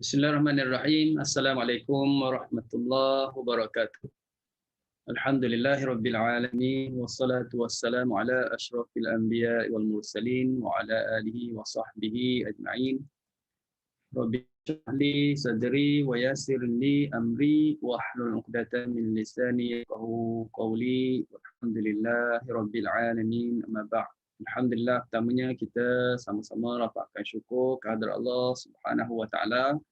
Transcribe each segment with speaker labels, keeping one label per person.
Speaker 1: Bismillahirrahmanirrahim. Assalamualaikum warahmatullahi wabarakatuh. Alhamdulillahirabbil alamin wassalatu wassalamu ala asyrafil anbiya'i wal mursalin wa ala alihi wa sahbihi ajma'in. Rabbi shrah li sadri wa yassir li amri wahlul 'uqdatam min lisani yafqahu qawli. Alhamdulillahirabbil alamin. Amma ba'd. Alhamdulillah, pertamanya kita sama-sama rapatkan syukur kehadrat Allah Subhanahu wa taala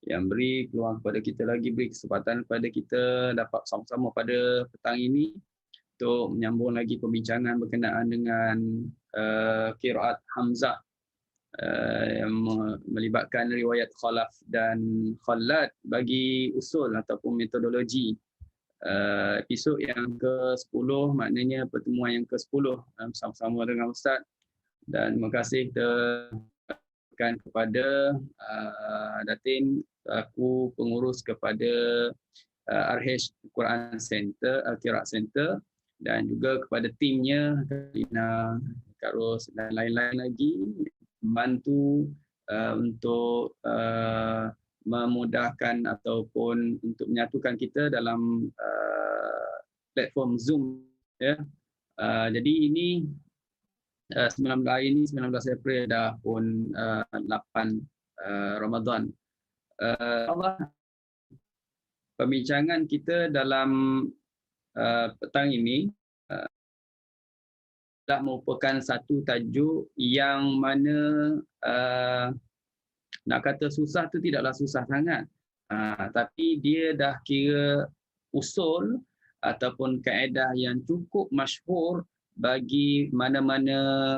Speaker 1: yang beri peluang kepada kita lagi, beri kesempatan kepada kita dapat sama-sama pada petang ini untuk menyambung lagi perbincangan berkenaan dengan qiraat Hamzah yang melibatkan riwayat Khalaf dan Khallad bagi usul ataupun metodologi. Episod yang ke-10, maknanya pertemuan yang ke-10 bersama-sama dengan Ustaz, dan terima kasih kepada Datin, aku pengurus kepada RH Quran Center, Qiraat Center, dan juga kepada timnya Lina, Karus dan lain-lain lagi membantu untuk memudahkan ataupun untuk menyatukan kita dalam platform Zoom, ya. Jadi ini 19 April dah pun 8 Ramadan. Allah, perbincangan kita dalam petang ini adalah merupakan satu tajuk yang mana nak kata susah tu tidaklah susah sangat, tapi dia dah kira usul ataupun kaedah yang cukup masyhur bagi mana-mana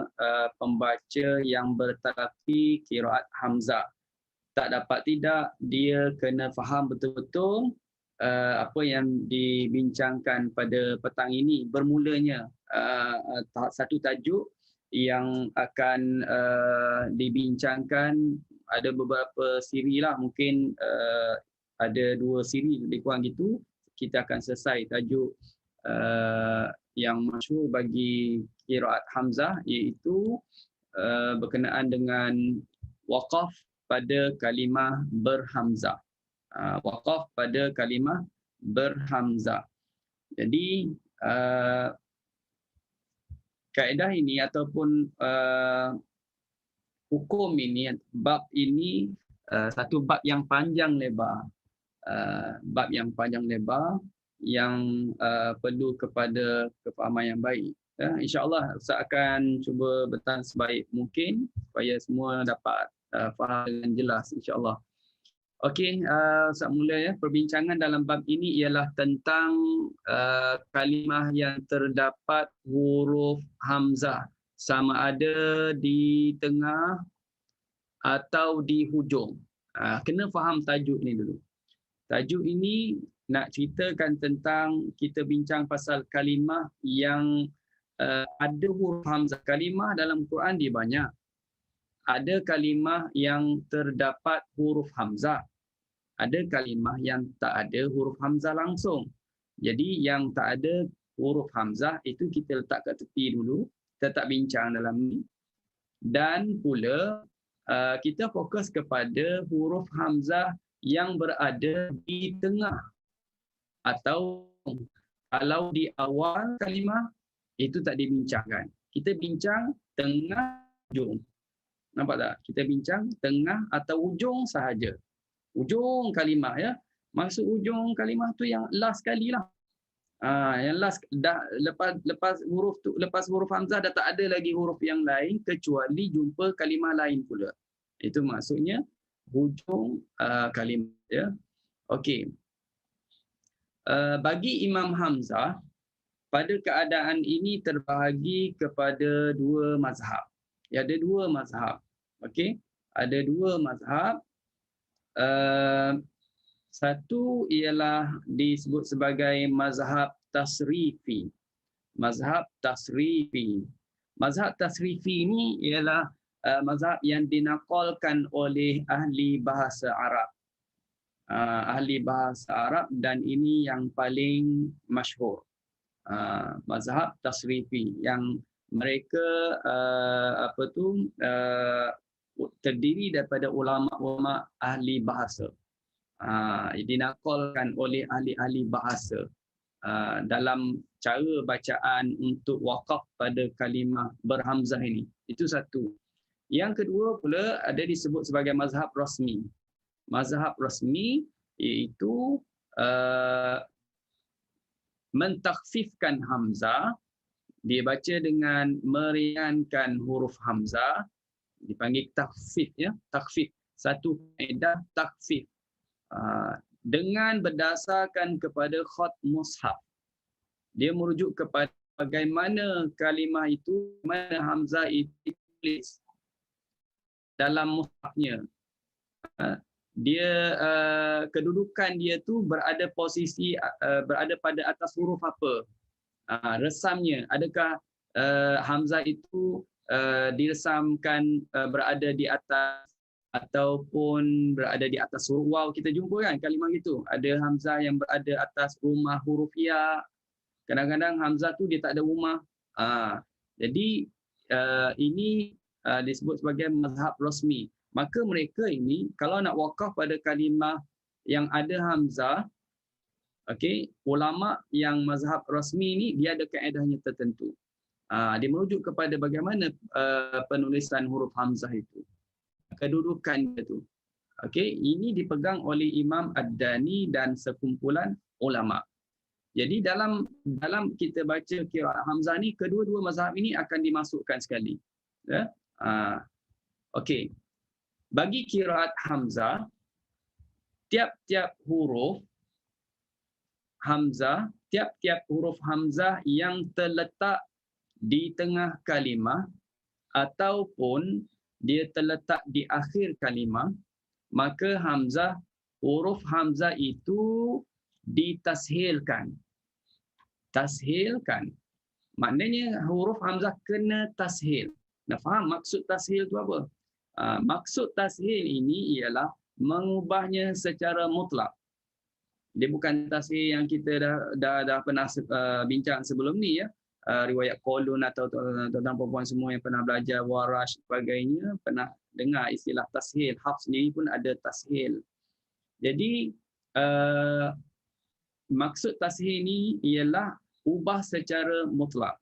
Speaker 1: pembaca yang bertalaqi qiraat Hamzah. Tak dapat tidak, dia kena faham betul-betul apa yang dibincangkan pada petang ini. Bermulanya satu tajuk yang akan dibincangkan, ada beberapa siri lah, mungkin ada 2 siri lebih kurang gitu. Kita akan selesai tajuk yang masyhur bagi qiraat Hamzah, iaitu berkenaan dengan waqaf pada kalimah berhamzah. Waqaf pada kalimah berhamzah. Jadi kaedah ini ataupun hukum ini, bab ini satu bab yang panjang lebar. Bab yang panjang lebar yang perlu kepada kefahaman yang baik. InsyaAllah Ustaz akan cuba bertahan sebaik mungkin supaya semua dapat faham dengan jelas, insyaAllah. Okey, Ustaz mula ya. Perbincangan dalam bab ini ialah tentang kalimah yang terdapat huruf Hamzah, sama ada di tengah atau di hujung. Kena faham tajuk ni dulu. Tajuk ini nak ceritakan tentang, kita bincang pasal kalimah yang ada huruf Hamzah. Kalimah dalam Quran dia banyak. Ada kalimah yang terdapat huruf Hamzah. Ada kalimah yang tak ada huruf Hamzah langsung. Jadi yang tak ada huruf Hamzah itu kita letak kat tepi dulu. Kita tak bincang dalam ni. Dan pula kita fokus kepada huruf Hamzah yang berada di tengah, atau kalau di awal kalimah itu tak dibincangkan. Kita bincang tengah, hujung. Nampak tak? Kita bincang tengah atau ujung sahaja. Ujung kalimah, ya. Maksud ujung kalimah tu yang last kali lah. Yang last dah, lepas huruf tu, lepas huruf Hamzah dah tak ada lagi huruf yang lain kecuali jumpa kalimah lain pula. Itu maksudnya hujung kalimah, ya. Okey. Bagi Imam Hamzah, pada keadaan ini terbahagi kepada 2 mazhab. Ya, ada 2 mazhab. Okey, ada 2 mazhab. Satu ialah disebut sebagai mazhab tasrifi. Mazhab tasrifi. Mazhab tasrifi ini ialah mazhab yang dinakalkan oleh ahli bahasa Arab. Ahli bahasa Arab, dan ini yang paling masyhur. Mazhab tasrifi yang mereka terdiri daripada ulama-ulama ahli bahasa. Dinakalkan oleh ahli-ahli bahasa dalam cara bacaan untuk wakaf pada kalimah berhamzah ini. Itu satu. Yang kedua pula ada disebut sebagai mazhab rasmi. Mazhab rasmi iaitu mentakhfifkan hamzah, dia baca dengan meringankan huruf hamzah, dipanggil takhfif, ya, takhfif. Satu kaedah takhfif dengan berdasarkan kepada khat mushaf. Dia merujuk kepada bagaimana kalimah itu, mana hamzah itu ditulis dalam mushafnya. Dia kedudukan dia tu berada posisi berada pada atas huruf apa, resamnya. Adakah hamzah itu diresamkan berada di atas ataupun berada di atas huruf waw. Kita jumpa kan kalimah gitu, ada hamzah yang berada atas rumah huruf ya, kadang-kadang hamzah tu dia tak ada rumah. Jadi ini disebut sebagai mazhab rasmi. Maka mereka ini kalau nak wakaf pada kalimah yang ada hamzah, okey, ulama yang mazhab rasmi ni dia ada kaedahnya tertentu. Dia merujuk kepada bagaimana penulisan huruf hamzah itu, kedudukan itu. Okey, ini dipegang oleh Imam Ad-Dani dan sekumpulan ulama. Jadi dalam kita baca qiraat hamzah ni, kedua-dua mazhab ini akan dimasukkan sekali. Ya? Okey. Bagi qiraat hamzah, tiap-tiap huruf hamzah, tiap-tiap huruf hamzah yang terletak di tengah kalimah ataupun dia terletak di akhir kalimah, maka hamzah, huruf hamzah itu ditashilkan. Tashilkan. Maknanya huruf hamzah kena tashil. Nak faham maksud tashil tu apa? Maksud tashil ini ialah mengubahnya secara mutlak. Dia bukan tashil yang kita dah pernah bincang sebelum ni, ya. Riwayat Qalun atau tuan-tuan perempuan semua yang pernah belajar Warash sebagainya pernah dengar istilah tashil. Hafs sendiri pun ada tashil. Jadi maksud tashil ini ialah ubah secara mutlak.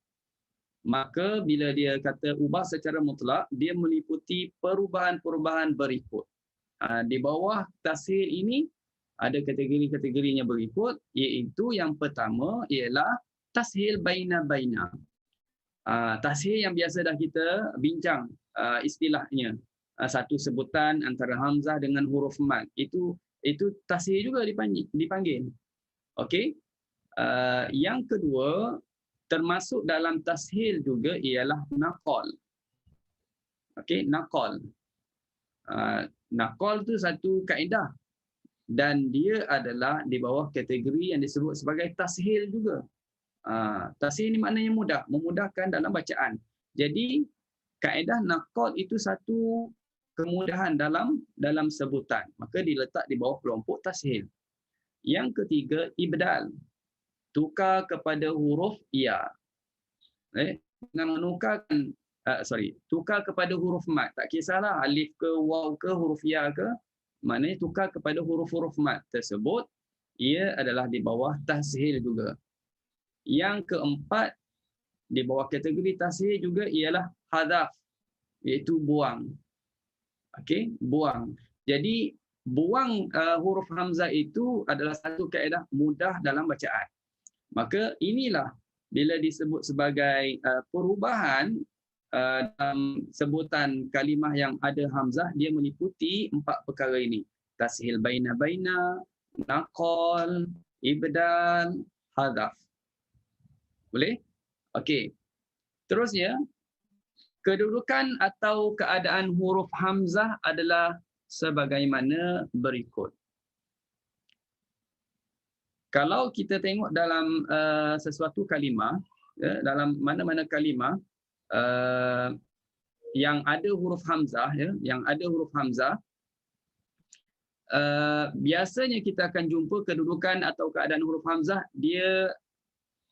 Speaker 1: Maka bila dia kata ubah secara mutlak, dia meliputi perubahan-perubahan berikut. Di bawah tashil ini ada kategori-kategorinya berikut, iaitu yang pertama ialah tashil baina-baina. Tashil yang biasa dah kita bincang istilahnya. Satu sebutan antara hamzah dengan huruf mad. Itu tashil juga dipanggil. Okey. Yang kedua, termasuk dalam tashil juga ialah naqal. Okey, naqal. Naqal tu satu kaedah dan dia adalah di bawah kategori yang disebut sebagai tashil juga. Tashil ini maknanya mudah, memudahkan dalam bacaan. Jadi kaedah naqal itu satu kemudahan dalam sebutan, maka diletak di bawah kelompok tashil. Yang ketiga, ibdal, tukar kepada huruf ya. Dengan menukarkan tukar kepada huruf mad, tak kisahlah alif ke waw ke huruf ya ke, maknanya tukar kepada huruf-huruf mad tersebut, ia adalah di bawah tashil juga. Yang keempat, di bawah kategori tashil juga ialah hadaf, iaitu buang. Okey, buang. Jadi buang huruf hamzah itu adalah satu kaedah mudah dalam bacaan. Maka inilah bila disebut sebagai perubahan dalam sebutan kalimah yang ada hamzah, dia meliputi empat perkara ini. Tashil baina-baina, naqal, ibdal, hadaf. Boleh? Okey. Terusnya, kedudukan atau keadaan huruf hamzah adalah sebagaimana berikut. Kalau kita tengok dalam sesuatu kalimah, dalam mana-mana kalimah yang ada huruf hamzah, yang ada huruf hamzah, biasanya kita akan jumpa kedudukan atau keadaan huruf hamzah dia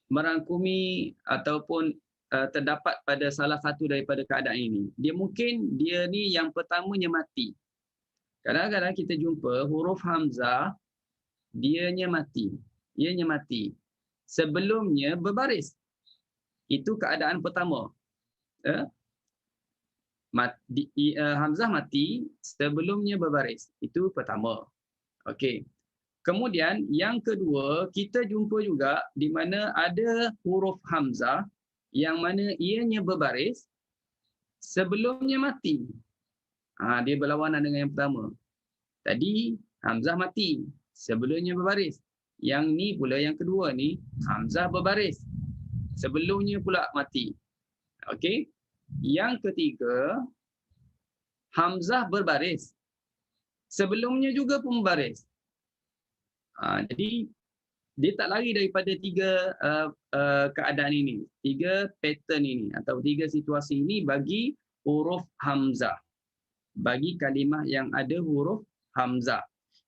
Speaker 1: merangkumi ataupun terdapat pada salah satu daripada keadaan ini. Dia ni yang pertamanya mati. Kadang-kadang kita jumpa huruf hamzah ianya mati. Sebelumnya berbaris. Itu keadaan pertama. Hamzah mati sebelumnya berbaris. Itu pertama. Okey. Kemudian yang kedua, kita jumpa juga di mana ada huruf hamzah yang mana ianya berbaris sebelumnya mati. Dia berlawanan dengan yang pertama. Tadi hamzah mati sebelumnya berbaris. Yang ni pula yang kedua ni hamzah berbaris sebelumnya pula mati. Okey. Yang ketiga, hamzah berbaris sebelumnya juga pun berbaris. Jadi dia tak lari daripada tiga keadaan ini, tiga pattern ini atau tiga situasi ini bagi huruf hamzah. Bagi kalimah yang ada huruf hamzah.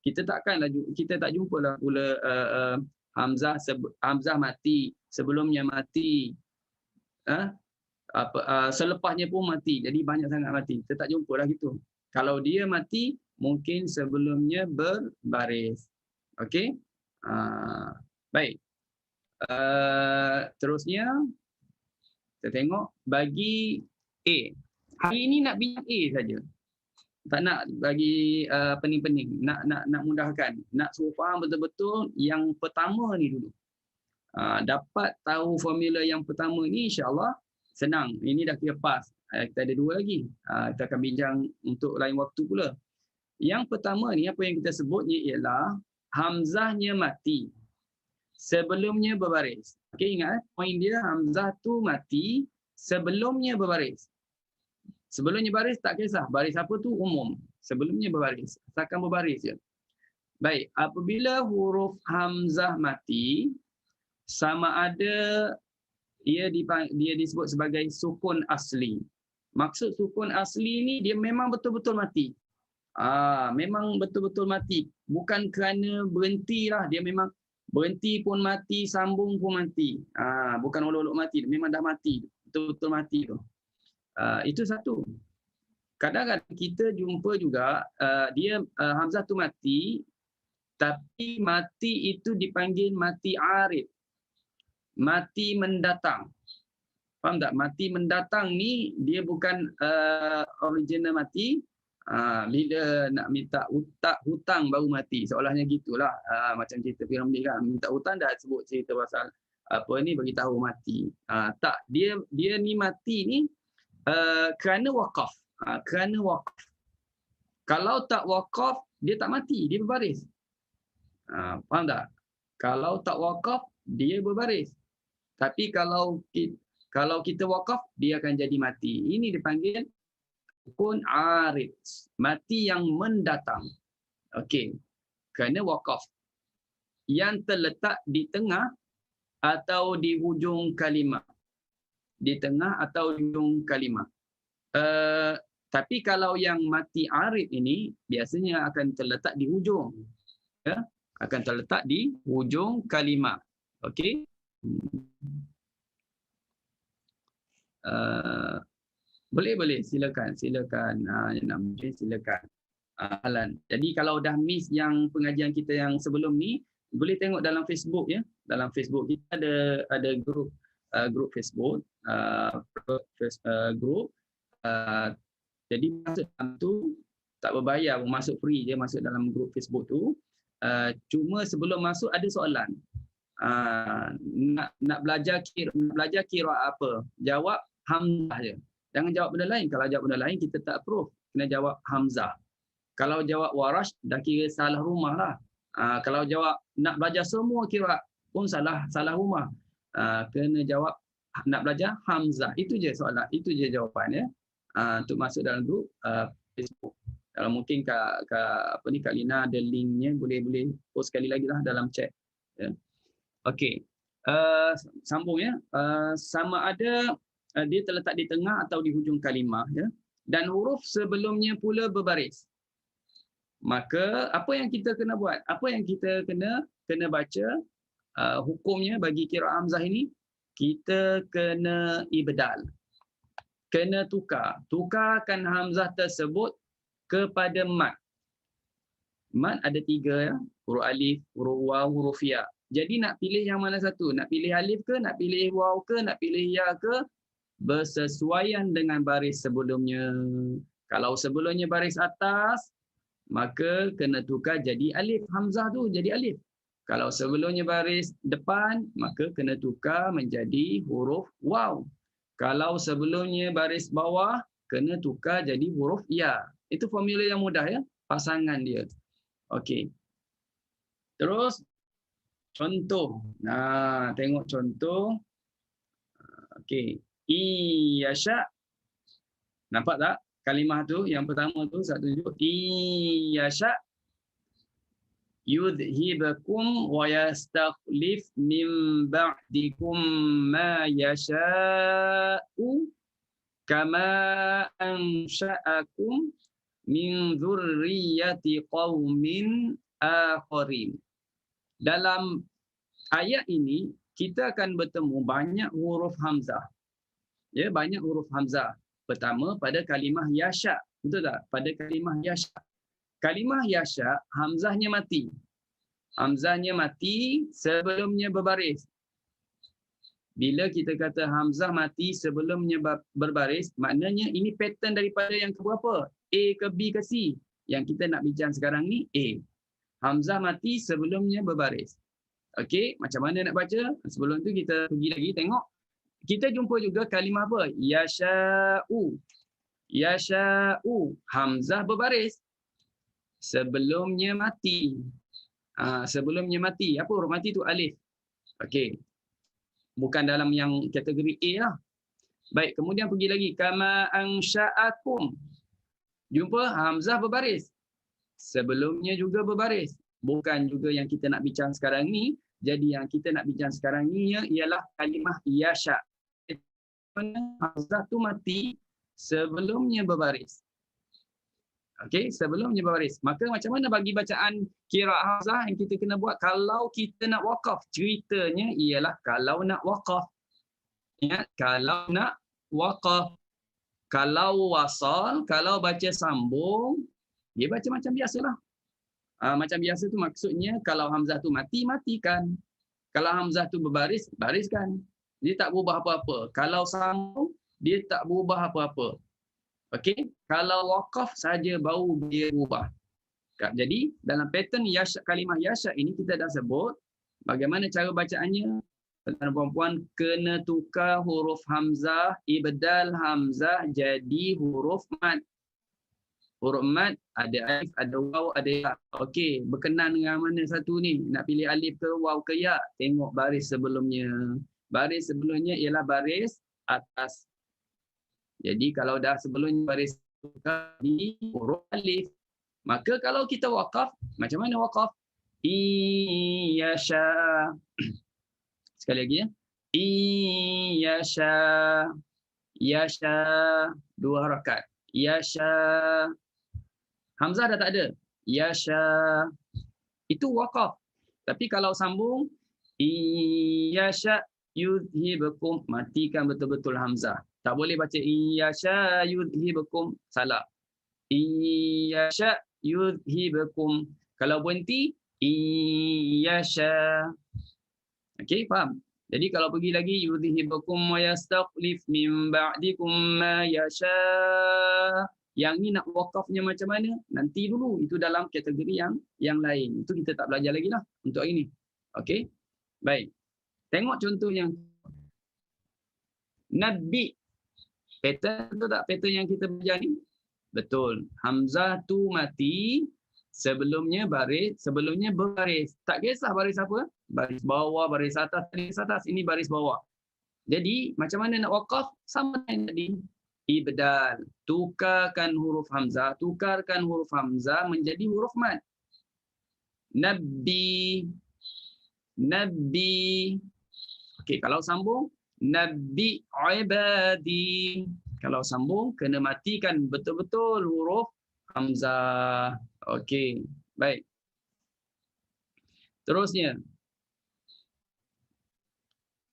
Speaker 1: Kita tak jumpalah pula hamzah mati, sebelumnya mati. Selepasnya pun mati. Jadi banyak sangat mati. Kita tak jumpalah gitu. Kalau dia mati, mungkin sebelumnya berbaris. Okey. Baik. Terusnya kita tengok bagi A. Hari ini nak bincang A saja. Tak nak bagi pening-pening, nak mudahkan, nak suruh faham betul-betul yang pertama ni dulu. Dapat tahu formula yang pertama ni insya-Allah senang. Ini dah kira pas. Kita ada dua lagi. Kita akan bincang untuk lain waktu pula. Yang pertama ni apa yang kita sebutnya ialah hamzahnya mati sebelumnya berbaris. Okey, ingat poin dia hamzah tu mati sebelumnya berbaris. Sebelumnya baris tak kisah, baris apa tu umum. Sebelumnya berbaris, asalkan berbaris je. Baik, apabila huruf hamzah mati sama ada dia disebut sebagai sukun asli. Maksud sukun asli ni dia memang betul-betul mati. Memang betul-betul mati. Bukan kerana berhentilah, dia memang berhenti pun mati, sambung pun mati. Bukan olok-olok mati, memang dah mati. Betul-betul mati tu. Itu satu. Kadang-kadang kita jumpa juga dia hamzah tu mati, tapi mati itu dipanggil mati arid. Mati mendatang. Faham tak? Mati mendatang ni dia bukan original mati. Bila nak minta hutang baru mati, seolahnya gitulah. Macam cerita Piramli kan, minta hutang dah sebut cerita pasal apa ni, bagi tahu mati. Tak, dia ni mati ni kerana wakaf. Kerana wakaf. Kalau tak wakaf, dia tak mati, dia berbaris. Faham tak? Kalau tak wakaf, dia berbaris. Tapi kalau kita wakaf, dia akan jadi mati. Ini dipanggil sukun arid, mati yang mendatang. Okey. Kerana wakaf yang terletak di tengah atau di hujung kalimah. Di tengah atau di hujung kalimah. Tapi kalau yang mati arid ini biasanya akan terletak di hujung. Ya, akan terletak di hujung kalimah. Okey. Boleh silakan silakan. Alan. Jadi kalau dah miss yang pengajian kita yang sebelum ni, boleh tengok dalam Facebook ya. Dalam Facebook kita ada grup Facebook, grup. Jadi masuk dalam tu tak berbayar, masuk free je masuk dalam grup Facebook tu. Cuma sebelum masuk ada soalan. Nak belajar kira apa? Jawab hamzah je. Jangan jawab benda lain. Kalau jawab benda lain kita tak approve. Kena jawab hamzah. Kalau jawab warash dah kira salah rumah lah. Kalau jawab nak belajar semua kira pun salah rumah. Kena jawab nak belajar hamzah. Itu je soalan. Itu je jawapan ya. Untuk masuk dalam grup Facebook. Kalau mungkin Kak Lina ada linknya, boleh post sekali lagi lah dalam chat. Ya. Okey. Sambung ya. Sama ada dia terletak di tengah atau di hujung kalimah ya. Dan huruf sebelumnya pula berbaris. Maka apa yang kita kena buat? Apa yang kita kena baca hukumnya bagi qiraat hamzah ini? kita kena ibdal. Kena tukar. Tukarkan hamzah tersebut kepada mat. Mat ada 3 ya. Huruf alif, huruf waw, huruf ya. Jadi nak pilih yang mana satu? Nak pilih alif ke? Nak pilih waw ke? Nak pilih ya ke? Bersesuaian dengan baris sebelumnya. Kalau sebelumnya baris atas, maka kena tukar jadi alif. Hamzah tu jadi alif. Kalau sebelumnya baris depan, maka kena tukar menjadi huruf waw. Kalau sebelumnya baris bawah, kena tukar jadi huruf ya. Itu formula yang mudah ya, pasangan dia. Okey. Terus contoh. Nah, tengok contoh. Okey. Iyasha. Nampak tak kalimah tu yang pertama tu 1 Iyasha yudhibakum wa yastakhlif min ba'dikum ma yasha'u kama ansha'akum min dzurriyyati qaumin akharin. Dalam ayat ini kita akan bertemu banyak huruf hamzah. Ya, banyak huruf hamzah. Pertama pada kalimah yasha. Betul tak? Pada kalimah yasha. Kalimah yasha, hamzahnya mati. Hamzahnya mati sebelumnya berbaris. Bila kita kata hamzah mati sebelumnya berbaris, maknanya ini pattern daripada yang ke berapa? A ke B ke C? Yang kita nak bincang sekarang ni A. Hamzah mati sebelumnya berbaris. Okey, macam mana nak baca? Sebelum tu kita pergi lagi tengok. Kita jumpa juga kalimah apa? Yasha'u. Yasha'u. Hamzah berbaris. Sebelumnya mati. Sebelumnya mati. Apa huruf mati tu? Alif. Okey. Bukan dalam yang kategori A lah. Baik, kemudian pergi lagi. Kama ansha'akum. Jumpa hamzah berbaris. Sebelumnya juga berbaris. Bukan juga yang kita nak bincang sekarang ni. Jadi yang kita nak bincang sekarang ni ialah kalimah yasha. Hamzah tu mati sebelumnya berbaris. Okey, sebelumnya berbaris. Maka macam mana bagi bacaan qiraat hamzah yang kita kena buat kalau kita nak waqaf? Ceritanya ialah kalau nak waqaf. Ya, kalau nak waqaf. Kalau wasal, kalau baca sambung, dia baca macam biasalah. Macam biasa tu maksudnya kalau hamzah tu mati, matikan. Kalau hamzah tu berbaris, bariskan. Dia tak berubah apa-apa. Kalau sambung, dia tak berubah apa-apa. Okey, kalau waqaf saja baru dia berubah. Jadi dalam pattern yasha, kalimah yasha ini kita dah sebut bagaimana cara bacaannya. Tuan-tuan kena tukar huruf hamzah, ibdal hamzah jadi huruf mad. Huruf mad ada alif, ada waw, ada ya. Okey, berkenan dengan mana satu ni? Nak pilih alif ke waw ke ya? Tengok baris sebelumnya. Baris sebelumnya ialah baris atas. Jadi kalau dah sebelumnya baris di huruf alif, maka kalau kita waqaf, macam mana waqaf? Iyasha. Sekali lagi ya. Iyasha. Yasha. 2 harakat. Yasha. Hamzah dah tak ada. Yasha. Itu waqaf. Tapi kalau sambung, Iyasha yudhibakum, matikan betul-betul hamzah. Tak boleh baca iyasha yudhibakum, salah. Iyasha yudhibakum. Kalau berhenti, iyasha. Okey, faham? Jadi kalau pergi lagi, yudhibakum wa yastakhlif min ba'dikum ma yasha. Yang ni nak wakafnya macam mana? Nanti dulu. Itu dalam kategori yang lain. Itu kita tak belajar lagi lah untuk ini. Okey? Baik. Tengok contoh yang Nabi. Pattern tu tak? Pattern yang kita belajar ni? Betul. Hamzah tu mati. Sebelumnya baris. Sebelumnya berbaris. Tak kisah baris apa? Baris bawah, baris atas. Baris atas. Ini baris bawah. Jadi macam mana nak waqaf? Sama dengan tadi. Ibdal. Tukarkan huruf hamzah. Tukarkan huruf hamzah menjadi huruf mad. Nabi. Nabi. Okey, kalau sambung. Nabi ibadi. Kalau sambung, kena matikan betul-betul huruf hamzah. Okey, baik. Terusnya.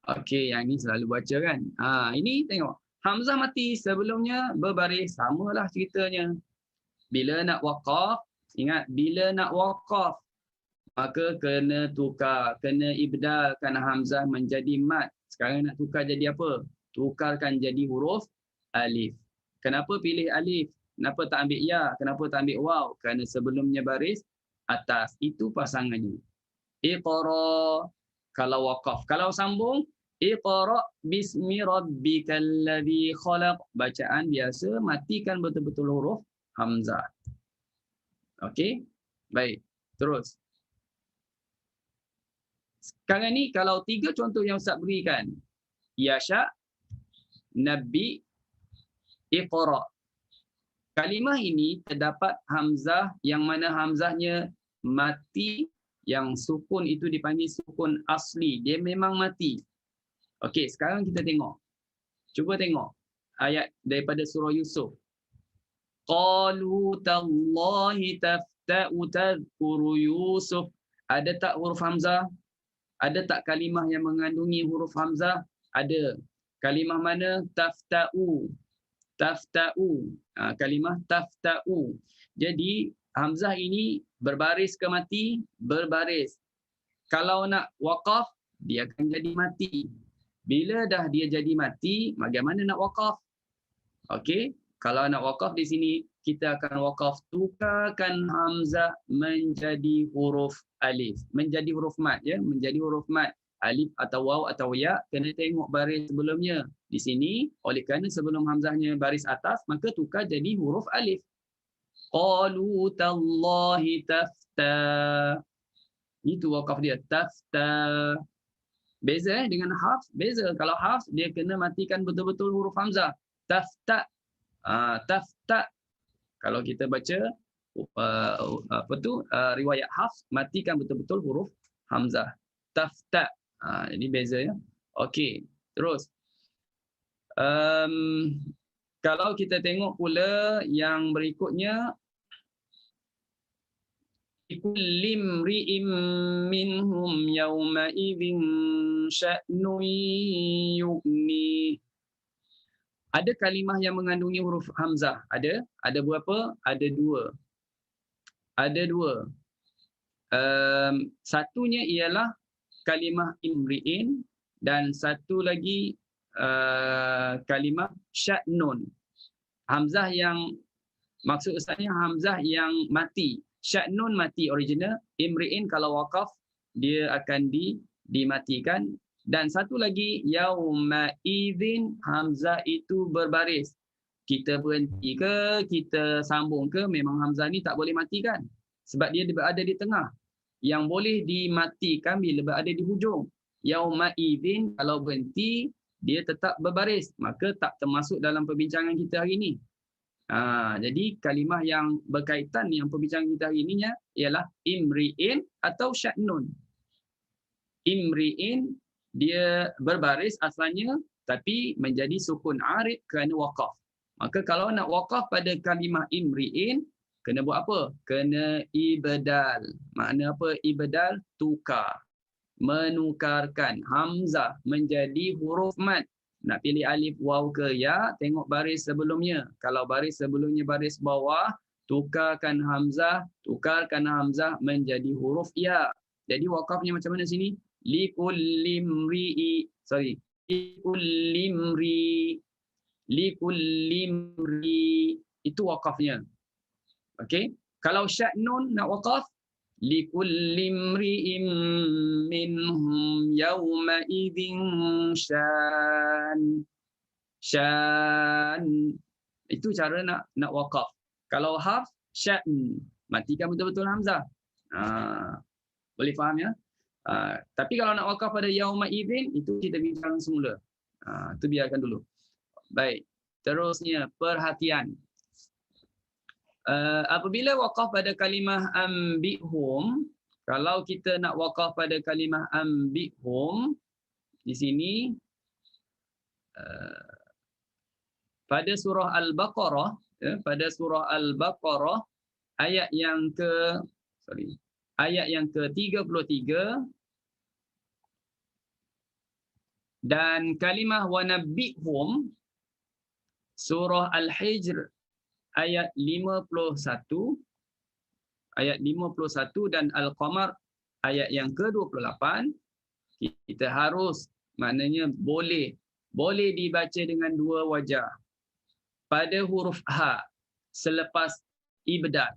Speaker 1: Okey, yang ni selalu baca kan. Ini tengok. Hamzah mati sebelumnya berbaris, samalah ceritanya. Bila nak waqaf, ingat bila nak waqaf maka kena tukar, kena ibdalkan hamzah menjadi mat. Sekarang nak tukar jadi apa? Tukarkan jadi huruf alif. Kenapa pilih alif? Kenapa tak ambil ya? Kenapa tak ambil waw? Kerana sebelumnya baris atas. Itu pasangannya. Iqra kalau waqaf. Kalau sambung, Iqra bismi rabbikal ladzi khalaq. Bacaan biasa, matikan betul-betul huruf hamzah. Okey? Baik. Terus. Sekarang ni kalau 3 contoh yang Ustaz berikan. Yasha, Nabi, Iqra. Kalimah ini terdapat hamzah yang mana hamzahnya mati, yang sukun itu dipanggil sukun asli. Dia memang mati. Okey, sekarang kita tengok. Cuba tengok ayat daripada surah Yusuf. Qalu tallahi tafta'u tadhkuru Yusuf. Ada tak huruf hamzah? Ada tak kalimah yang mengandungi huruf hamzah? Ada. Kalimah mana? Tafta'u. Tafta'u. Kalimah tafta'u. Jadi hamzah ini berbaris ke mati? Berbaris. Kalau nak waqaf, dia akan jadi mati. Bila dah dia jadi mati, bagaimana nak waqaf? Okey, kalau nak waqaf di sini, kita akan waqaf tukarkan hamzah menjadi huruf alif. Menjadi huruf mat, ya, menjadi huruf mat. Alif atau waw atau ya, kena tengok baris sebelumnya. Di sini, oleh kerana sebelum hamzahnya baris atas, maka tukar jadi huruf alif. Qalu tallahi tafta. Itu waqaf dia, tafta. Beza dengan hafs, beza. Kalau hafs, dia kena matikan betul-betul huruf hamzah. Tafta. Tafta. Kalau kita baca riwayat Hafs, matikan betul-betul huruf hamzah. Tafta. Ini beza, ya. Okey, terus. Kalau kita tengok pula yang berikutnya, likulli imri'in minhum yawma idzin sya'nun yughni. Ada kalimah yang mengandungi huruf hamzah. Ada? Ada berapa? Ada 2. Ada 2. Satunya ialah kalimah imri'in dan satu lagi kalimah sya'nun. Hamzah yang maksud Ustaznya hamzah yang mati. Sya'nun mati original, imri'in kalau waqaf dia akan dimatikan. Dan satu lagi, yauma idzin, hamzah itu berbaris. Kita berhenti ke, kita sambung ke, memang hamzah ni tak boleh matikan. Sebab dia berada di tengah. Yang boleh dimatikan bila berada di hujung. Yauma idzin, kalau berhenti, dia tetap berbaris. Maka tak termasuk dalam perbincangan kita hari ini. Jadi kalimah yang berkaitan yang perbincangan kita hari ini ialah imri'in atau sya'nun. Imri'in, dia berbaris asalnya tapi menjadi sukun arid kerana waqaf. Maka kalau nak waqaf pada kalimah imri'in, kena buat apa? Kena ibdal. Makna apa ibdal? Tukar. Menukarkan hamzah menjadi huruf mat. Nak pilih alif, waw ke ya, tengok baris sebelumnya. Kalau baris sebelumnya baris bawah, tukarkan hamzah menjadi huruf ya. Jadi waqafnya macam mana sini? Likullimri, itu waqafnya. Okey, kalau sya'nun nak waqaf, likullimri'in minhum yawma idzin syan. Itu cara nak waqaf. Kalau hafs, sya'n, matikan betul-betul hamzah. Boleh faham, ya? Tapi kalau nak waqaf pada yauma idzin, itu kita bincang semula. Itu biarkan dulu. Baik. Terusnya, perhatian. Apabila waqaf pada kalimah ambihum, kalau kita nak waqaf pada kalimah ambihum, di sini, pada surah Al-Baqarah, ayat yang ke-33, Dan kalimah wa nabbihum surah Al-Hijr ayat 51 dan Al-Qamar ayat yang ke-28, kita harus, maknanya boleh dibaca dengan dua wajah pada huruf ha selepas ibdal.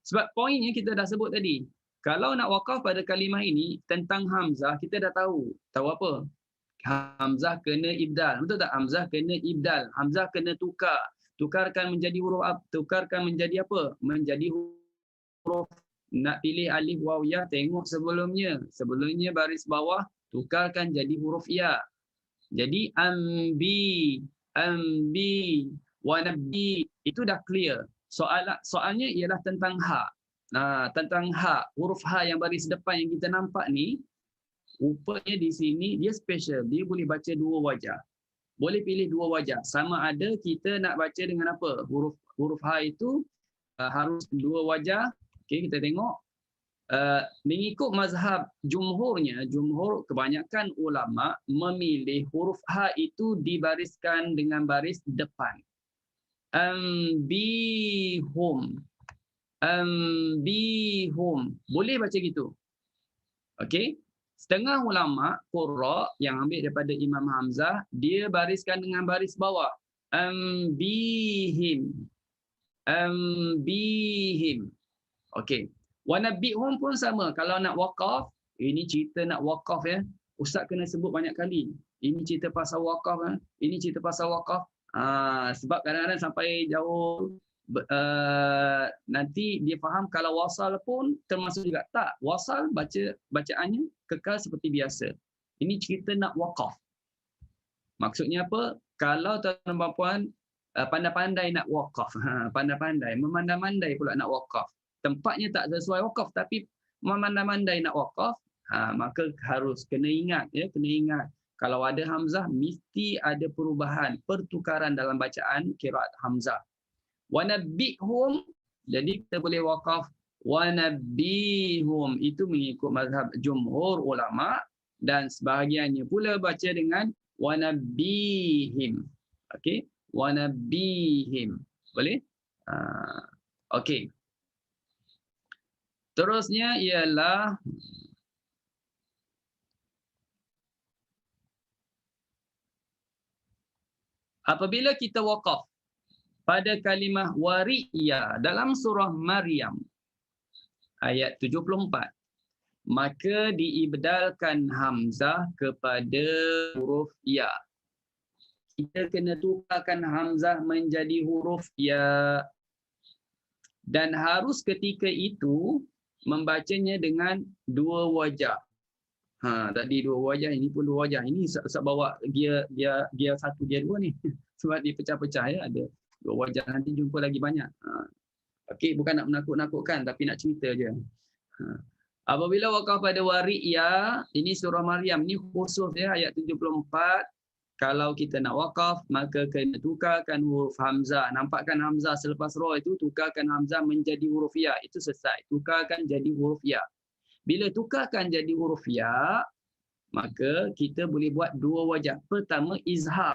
Speaker 1: Sebab poinnya kita dah sebut tadi. Kalau nak wakaf pada kalimah ini tentang hamzah, kita dah tahu. Tahu apa? Hamzah kena ibdal. Betul tak? Hamzah kena ibdal. Hamzah kena tukar. Tukarkan menjadi huruf apa? Tukarkan menjadi apa? Menjadi huruf. Nak pilih alif waw ya, tengok sebelumnya. Sebelumnya baris bawah, tukarkan jadi huruf ya. Jadi ambi, wa nabbi, itu dah clear. Soalnya ialah tentang ha. Tentang ha, huruf ha yang baris depan yang kita nampak ni, rupanya di sini dia special. Dia boleh baca dua wajah. Boleh pilih dua wajah. Sama ada kita nak baca dengan apa? Huruf ha itu harus dua wajah. Okey, kita tengok. Mengikut mazhab jumhurnya, jumhur kebanyakan ulama memilih huruf ha itu dibariskan dengan baris depan. Ambihum. Boleh baca gitu. Okey. Setengah ulama qurra yang ambil daripada Imam Hamzah, dia bariskan dengan baris bawah. Ambihim. Okey. Wa nabbihum pun sama. Kalau nak wakaf, ini cerita nak wakaf ya. Ustaz kena sebut banyak kali. Ini cerita pasal wakaf ya. Ini cerita pasal wakaf. Sebab kadang-kadang sampai jauh nanti dia faham kalau wasal pun termasuk juga. Tak, wasal bacaannya kekal seperti biasa. Ini cerita nak wakaf. Maksudnya apa? Kalau tuan-tuan dan puan pandai-pandai nak wakaf, pandai-pandai, memandai-mandai pula nak wakaf. Tempatnya tak sesuai wakaf tapi memandai-mandai nak wakaf, maka harus kena ingat ya, kena ingat. Kalau ada hamzah mesti ada perubahan, pertukaran dalam bacaan qiraat hamzah. Wa nabbihum, jadi kita boleh wakaf wa nabbihum, itu mengikut mazhab jumhur ulama, dan sebahagiannya pula baca dengan wa nabbihim. Okey, wa nabbihim. Boleh? Okey. Terusnya ialah apabila kita wakaf pada kalimah wariya dalam surah Maryam ayat 74, maka diibdalkan hamzah kepada huruf ya. Kita kena tukarkan hamzah menjadi huruf ya. Dan harus ketika itu membacanya dengan dua wajah. Tadi dua wajah, ini pun dua wajah. Ini saya bawa gear 1, gear 2 ni. Sebab dia pecah-pecah ya, ada dua wajah, nanti jumpa lagi banyak. Okey, bukan nak menakut-nakutkan tapi nak cerita je. Apabila wakaf pada wari'ya, ini surah Maryam, ini khusus ya, ayat 74. Kalau kita nak wakaf, maka kena tukarkan huruf hamzah. Nampakkan hamzah selepas ra itu, tukarkan hamzah menjadi huruf ya. Itu selesai. Tukarkan jadi huruf ya. Bila tukarkan jadi huruf ya, maka kita boleh buat dua wajah. Pertama, izhar.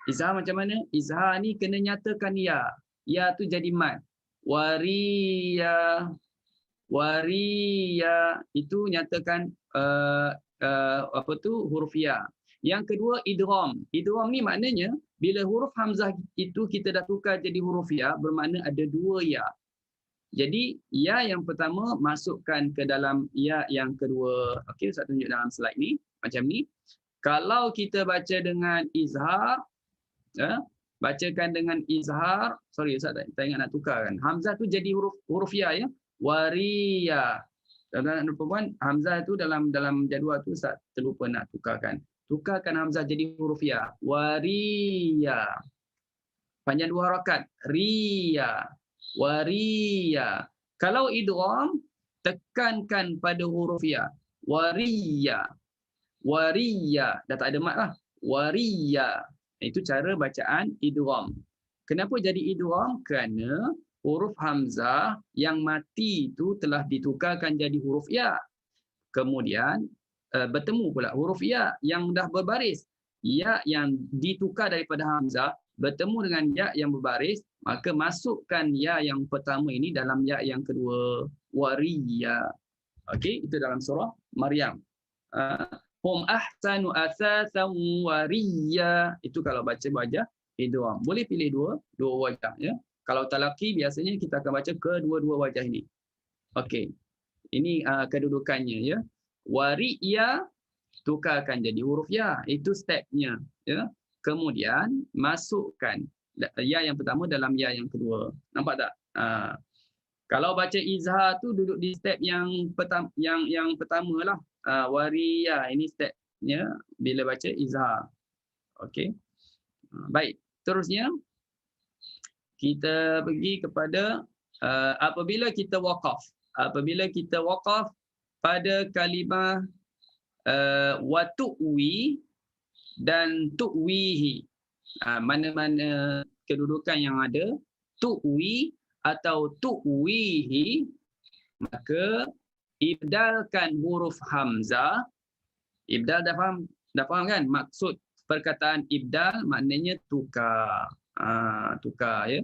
Speaker 1: Izhar macam mana? Izhar ni kena nyatakan ya. Ya tu jadi mad. Wariya. Wariya. Itu nyatakan huruf ya. Yang kedua, idgham. Idgham ni maknanya bila huruf hamzah itu kita dah tukar jadi huruf ya, bermakna ada dua ya. Jadi ya yang pertama masukkan ke dalam ya yang kedua. Okey, Ustaz tunjuk dalam slide ni macam ni. Kalau kita baca dengan izhar, bacakan dengan izhar, sorry Ustaz tak ingat nak tukar kan. Hamzah tu jadi huruf ya ya. Wariya. Dan perempuan hamzah tu dalam jadual tu Ustaz terlupa nak tukarkan. Tukarkan hamzah jadi huruf ya. Wariya. Panjang dua harakat. Riya. Wariya. Kalau idgham, tekankan pada huruf ya. Wariya. Wariya. Dah tak ada mat lah. Wariya. Itu cara bacaan idgham. Kenapa jadi idgham? Kerana huruf hamzah yang mati itu telah ditukarkan jadi huruf ya. Kemudian bertemu pula huruf ya yang dah berbaris. Ya yang ditukar daripada hamzah bertemu dengan ya yang berbaris, maka masukkan ya yang pertama ini dalam ya yang kedua, wariya. Okey, itu dalam surah Maryam. Hum ahsanu asasan wariya. Itu kalau baca wajah idgham. Boleh pilih dua wajah ya. Kalau talaqi biasanya kita akan baca kedua-dua wajah ini. Okey. Ini kedudukannya ya. Wariya tukarkan jadi huruf ya. Itu stepnya ya. Kemudian masukkan ya yang pertama dalam ya yang kedua. Nampak tak? Kalau baca izhar tu duduk di step yang pertama lah. Wariya ini stepnya bila baca izhar. Okey. Baik. Terusnya kita pergi kepada apabila kita waqaf. Apabila kita waqaf pada kalimah wa tu'wi dan tu'wihi. Mana-mana kedudukan yang ada tu'wi atau tu'wihi, maka ibdalkan huruf hamzah. Ibdal dah faham kan? Maksud perkataan ibdal maknanya tukar. Tukar ya.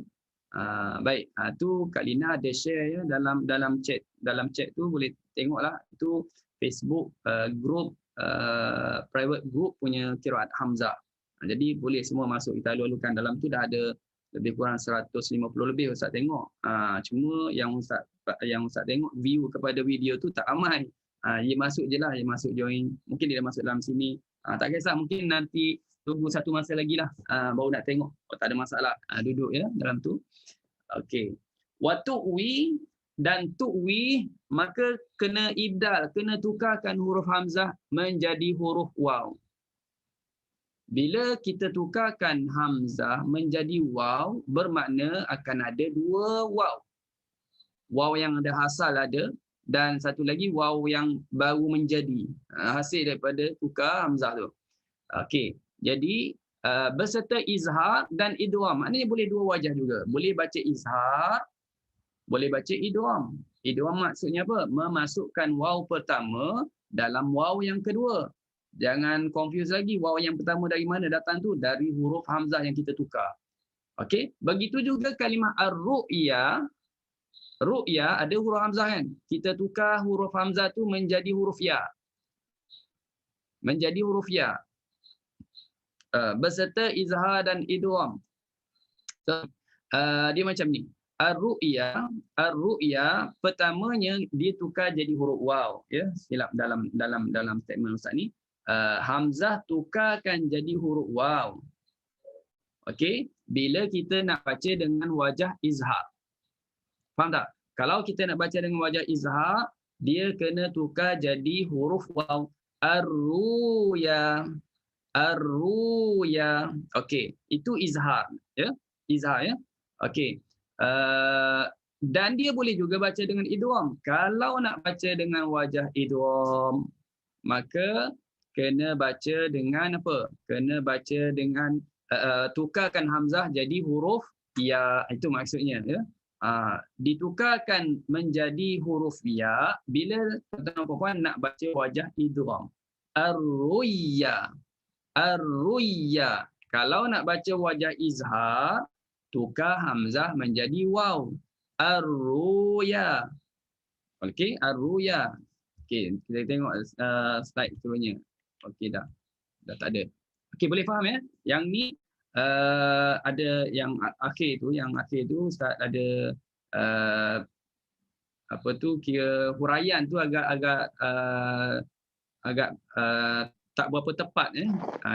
Speaker 1: Baik, tu Kak Lina ada share ya dalam chat tu boleh tengoklah. Itu Facebook group private group punya qiraat hamzah. Jadi boleh semua masuk, kita lalukan dalam tu dah ada lebih kurang 150 lebih Ustaz tengok. Cuma yang Ustaz tengok view kepada video tu tak ramai. Dia masuk je lah, dia masuk join. Mungkin dia dah masuk dalam sini. Tak kisah, mungkin nanti tunggu satu masa lagi lah baru nak tengok. Tak ada masalah. Duduk ya dalam tu. Okey. Wa tu'wi dan tu'wi, maka kena ibdal, kena tukarkan huruf hamzah menjadi huruf waw. Bila kita tukarkan hamzah menjadi waw, bermakna akan ada dua waw. Waw yang ada asal ada dan satu lagi waw yang baru menjadi. Hasil daripada tukar hamzah tu. Okey. Jadi berserta izhar dan idgham. Maknanya boleh dua wajah juga. Boleh baca izhar, boleh baca idgham. Idgham maksudnya apa? Memasukkan waw pertama dalam waw yang kedua. Jangan confuse lagi waw yang pertama dari mana datang tu? Dari huruf hamzah yang kita tukar. Okey? Begitu juga kalimah ar-ru'ya. Ru'ya ada huruf hamzah kan? Kita tukar huruf hamzah tu menjadi huruf ya. Menjadi huruf ya. Berserta izhar dan idgham. So, dia macam ni. Ar-ru'ya pertamanya dia tukar jadi huruf waw ya. Silap dalam statement Ustaz ni. Hamzah tukarkan jadi huruf waw. Okey, bila kita nak baca dengan wajah izhar. Faham tak? Kalau kita nak baca dengan wajah izhar, dia kena tukar jadi huruf waw. Ar-ru'ya. Ar-ru'ya. Okey, itu izhar ya. Izhar ya. Okey. Dan dia boleh juga baca dengan idgham. Kalau nak baca dengan wajah idgham, maka kena baca dengan apa? Kena baca dengan tukarkan hamzah jadi huruf ya. Itu maksudnya ya. Ditukarkan menjadi huruf ya bila tuan-tuan puan nak baca wajah idgham. Ar-ru'ya. Ar-ru'ya. Kalau nak baca wajah izhar, tukar hamzah menjadi waw. Ar-ru'ya. Okey, ar-ru'ya. Okey, kita tengok slide seterusnya. Okey dah. Dah tak ada. Okey, boleh faham ya? Yang ni ada yang akhir tu Ustaz ada apa tu kira huraian tu agak tak berapa tepat ya.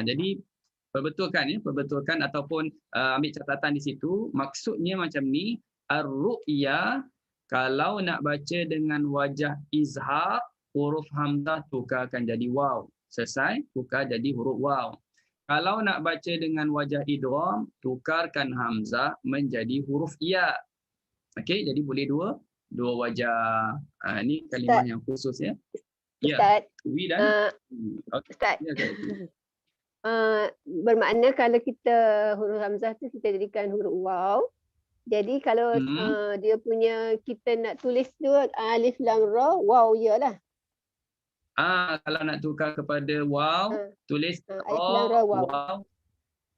Speaker 1: Jadi perbetulkan ataupun ambil catatan di situ. Maksudnya macam ni, ar-ru'ya kalau nak baca dengan wajah izhar, huruf hamzah tukarkan jadi waw. Selesai, tukar jadi huruf waw. Kalau nak baca dengan wajah idgham, tukarkan hamzah menjadi huruf ya. Okey, jadi boleh dua wajah. Ini kalimah yang khusus ya.
Speaker 2: Ustaz.
Speaker 1: Ya.
Speaker 2: Ustaz. Bermakna kalau kita huruf hamzah tu kita jadikan huruf waw. Jadi kalau dia punya kita nak tulis tu alif lam ra waw ya lah.
Speaker 1: Kalau nak tukar kepada waw, tulis
Speaker 2: alif lam ra waw.
Speaker 1: waw,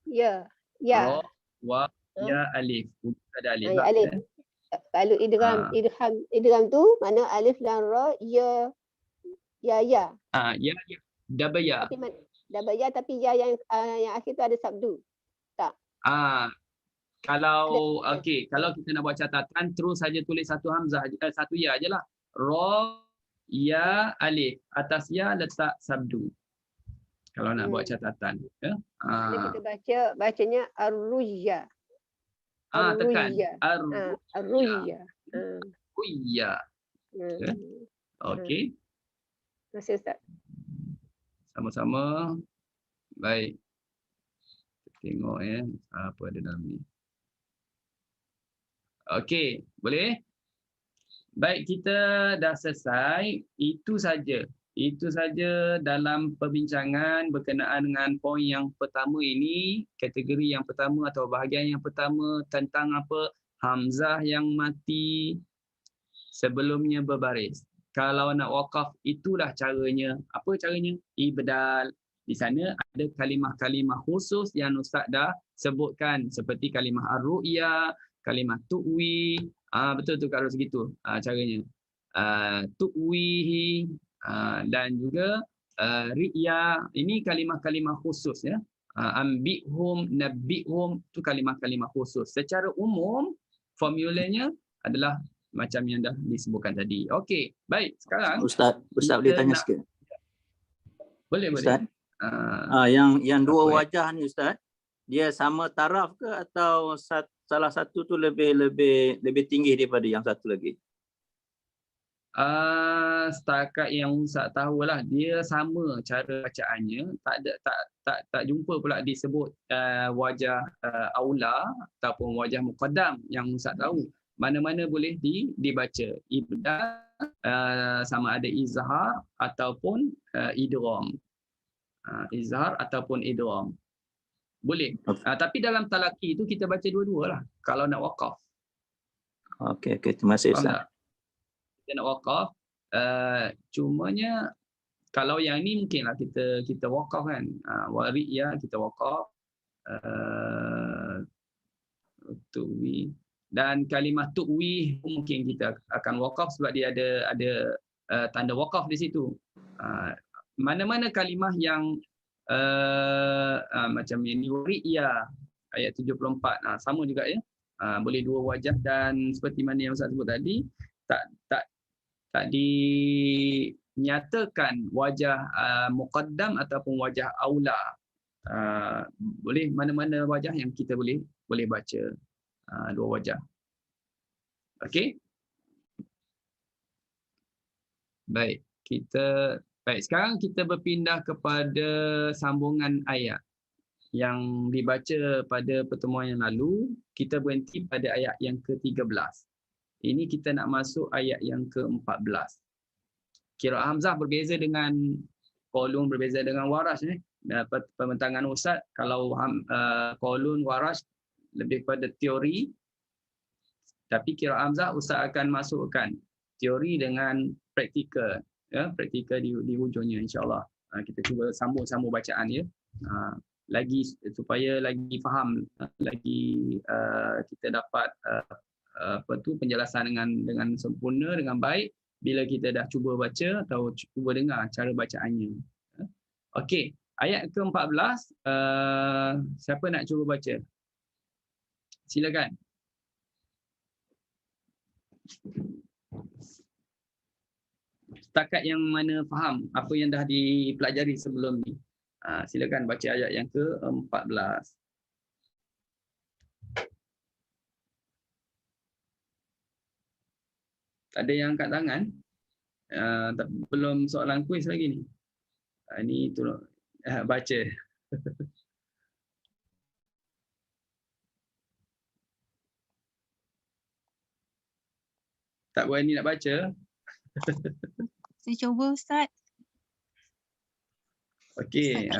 Speaker 2: Ya.
Speaker 1: ra, waw, ya, alif. Ada alif.
Speaker 2: Ya, alif. Kalau idgham tu mana alif lam ra ya. Ya.
Speaker 1: Ya. Double ya.
Speaker 2: Tapi double ya, tapi ya yang akhir tu ada sabdu. Tak.
Speaker 1: Kalau kalau kita nak buat catatan, terus saja tulis satu hamzah, satu ya ajalah. Ra, ya, alif. Atas ya letak sabdu. Kalau nak buat catatan, ya.
Speaker 2: Kita bacanya ar-ruyya.
Speaker 1: Tekan
Speaker 2: ar-ruyya.
Speaker 1: Ruyya. Okey.
Speaker 2: Terima kasih Ustaz.
Speaker 1: Sama-sama. Baik. Tengok apa ada dalam ni. Okey, boleh? Baik, kita dah selesai. Itu saja dalam perbincangan berkenaan dengan poin yang pertama ini, kategori yang pertama atau bahagian yang pertama tentang apa? Hamzah yang mati sebelumnya berbaris. Kalau nak wakaf, itulah caranya. Apa caranya? Ibdal. Di sana ada kalimah-kalimah khusus yang Ustaz dah sebutkan, seperti kalimah ar-ru'ya, kalimah tu'wi. Betul tu kalau segitu caranya. Tu'wihi dan juga ri'ya. Ini kalimah-kalimah khusus, ya. Ambihum, nabihum, tu kalimah-kalimah khusus. Secara umum formulanya adalah macam yang dah disebutkan tadi. Okey, baik. Sekarang
Speaker 3: Ustaz boleh tanya sikit?
Speaker 1: Boleh.
Speaker 3: Ustaz, yang dua wajah ni Ustaz, dia sama taraf ke atau salah satu tu lebih tinggi daripada yang satu lagi?
Speaker 1: Setakat yang Ustaz tahulah, dia sama cara bacaannya. Tak jumpa pula disebut wajah aula ataupun wajah muqaddam yang Ustaz tahu. Mana-mana boleh dibaca. Ibdal sama ada izhar ataupun idgham. Izhar ataupun idgham. Boleh. Tapi dalam talaqi itu kita baca dua-dualah kalau nak wakaf.
Speaker 3: Okey, terima kasih Ustaz.
Speaker 1: Kita nak wakaf, cumanya kalau yang ni mungkinlah kita wakaf kan. Wari'ya kita wakaf. Tu'wi. Dan kalimah tu'wi mungkin kita akan wakaf sebab dia ada tanda wakaf di situ. Mana-mana kalimah yang macam ini, wari'ya ayat 74, sama juga ya. Boleh dua wajah, dan seperti mana yang Ustaz sebut tadi, tak dinyatakan wajah muqaddam ataupun wajah aula. Boleh mana-mana wajah yang kita boleh baca. Dua wajah. Okey. Baik, sekarang kita berpindah kepada sambungan ayat yang dibaca pada pertemuan yang lalu. Kita berhenti pada ayat yang ke-13. Ini kita nak masuk ayat yang ke-14. Qiraat Hamzah berbeza dengan Qalun, berbeza dengan Warash ni. Pembentangan Ustaz, kalau Qalun, Warash lebih pada teori, tapi Qiraat Hamzah Ustaz akan masukkan teori dengan praktikal, ya, praktikal di hujungnya insya-Allah. Kita cuba sambung bacaan, ya. Lagi supaya lagi faham, lagi kita dapat penjelasan dengan sempurna, dengan baik bila kita dah cuba baca atau cuba dengar cara bacaannya. Okey, ayat ke-14, siapa nak cuba baca? Silakan. Setakat yang mana faham apa yang dah dipelajari sebelum ni. Silakan baca ayat yang ke-14. Tak ada yang angkat tangan. Belum soalan kuis lagi ni. Ini tolong baca. Tak berani nak baca.
Speaker 4: Saya cuba Ustaz.
Speaker 1: Okey,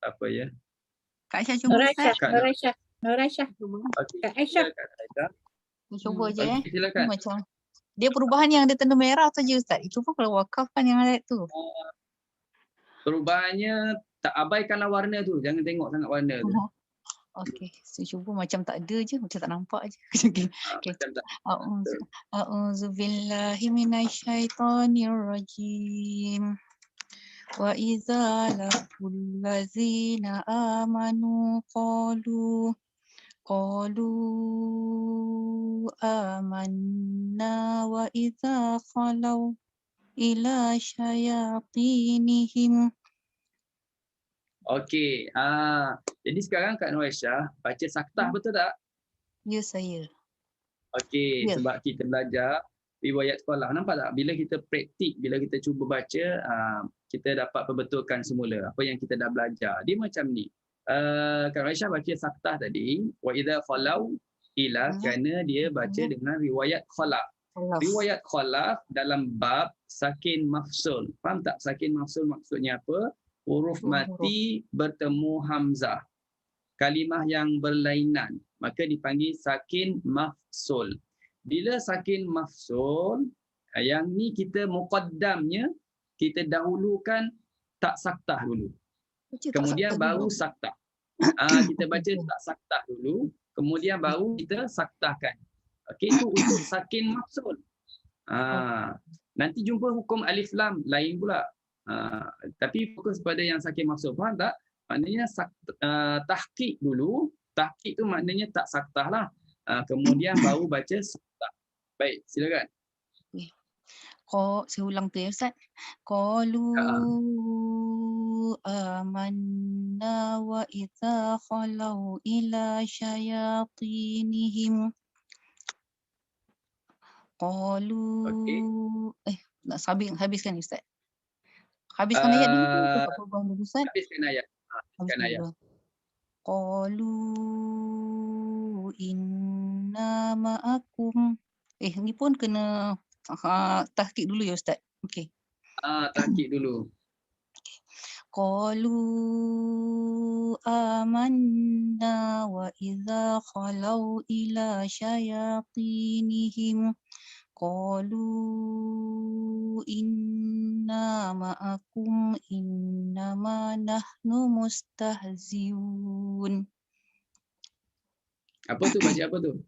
Speaker 1: apa ya?
Speaker 4: Kak Aisyah cuba Ustaz.
Speaker 2: Nur Aisyah.
Speaker 1: Okey,
Speaker 2: Kak Aisyah.
Speaker 1: Kak Aisyah.
Speaker 4: Saya cuba je
Speaker 1: Okey, silakan.
Speaker 4: Macam Dia perubahan yang ada tanda merah saja Ustaz. Itu pun kalau wakaf kan yang ada tu.
Speaker 1: Perubahannya tak abaikanlah warna tu. Jangan tengok sangat warna tu.
Speaker 4: Okey, saya cuba macam tak ada je, macam tak nampak je. Okey. Okey.
Speaker 1: Macam tak.
Speaker 4: A'udzu billahi minasyaitonir rajim. Wa idza laqul ladzina amanu qalu amanna wa idza khalau ila syayatinihim.
Speaker 1: Okey. Jadi sekarang Kak Nur Aisyah baca saktah betul tak?
Speaker 4: Ya saya.
Speaker 1: Okey,
Speaker 4: Ya.
Speaker 1: sebab kita belajar riwayat sekolah. Nampak tak? Bila kita praktik, bila kita cuba baca, kita dapat perbetulkan semula apa yang kita dah belajar. Dia macam ni. Kak Aisyah baca saktah tadi, wa idza khalau ila, kerana dia baca dengan riwayat khalaf. Riwayat khalaf dalam bab sakin mafsul. Faham tak sakin mafsul maksudnya apa? Huruf mati bertemu hamzah. Kalimah yang berlainan, maka dipanggil sakin mafsul. Bila sakin mafsul, yang ni kita muqaddamnya, kita dahulukan tak saktah dulu. Kemudian baru saktah. Kita baca tak saktah dulu, kemudian baru kita saktahkan. Okey, itu untuk sakin mafsul. Nanti jumpa hukum alif lam lain pula. Tapi fokus pada yang sakin mafsul. Faham tak? Maknanya tahqiq dulu. Tahqiq tu maknanya tak saktah lah. Kemudian baru baca saktah. Baik, silakan.
Speaker 4: Saya ulang tu ya Ustaz. Qalu amanna wa idza khalau ila syayatinihim. Qalu nak habiskan Ustaz. Habiskan ayat dulu tu tak perubahan dulu Ustaz.
Speaker 1: Habiskan ayat. Habiskan ayat.
Speaker 4: Qalu inna ma'akum. Ni pun kena tahqiq dulu ya Ustaz. Okey.
Speaker 1: Tahqiq dulu.
Speaker 4: Qalu amanna wa idza khalau ila syayatinihim qalu inna ma'akum innama nahnu mustahziun.
Speaker 1: Apa tu? Baca apa tu?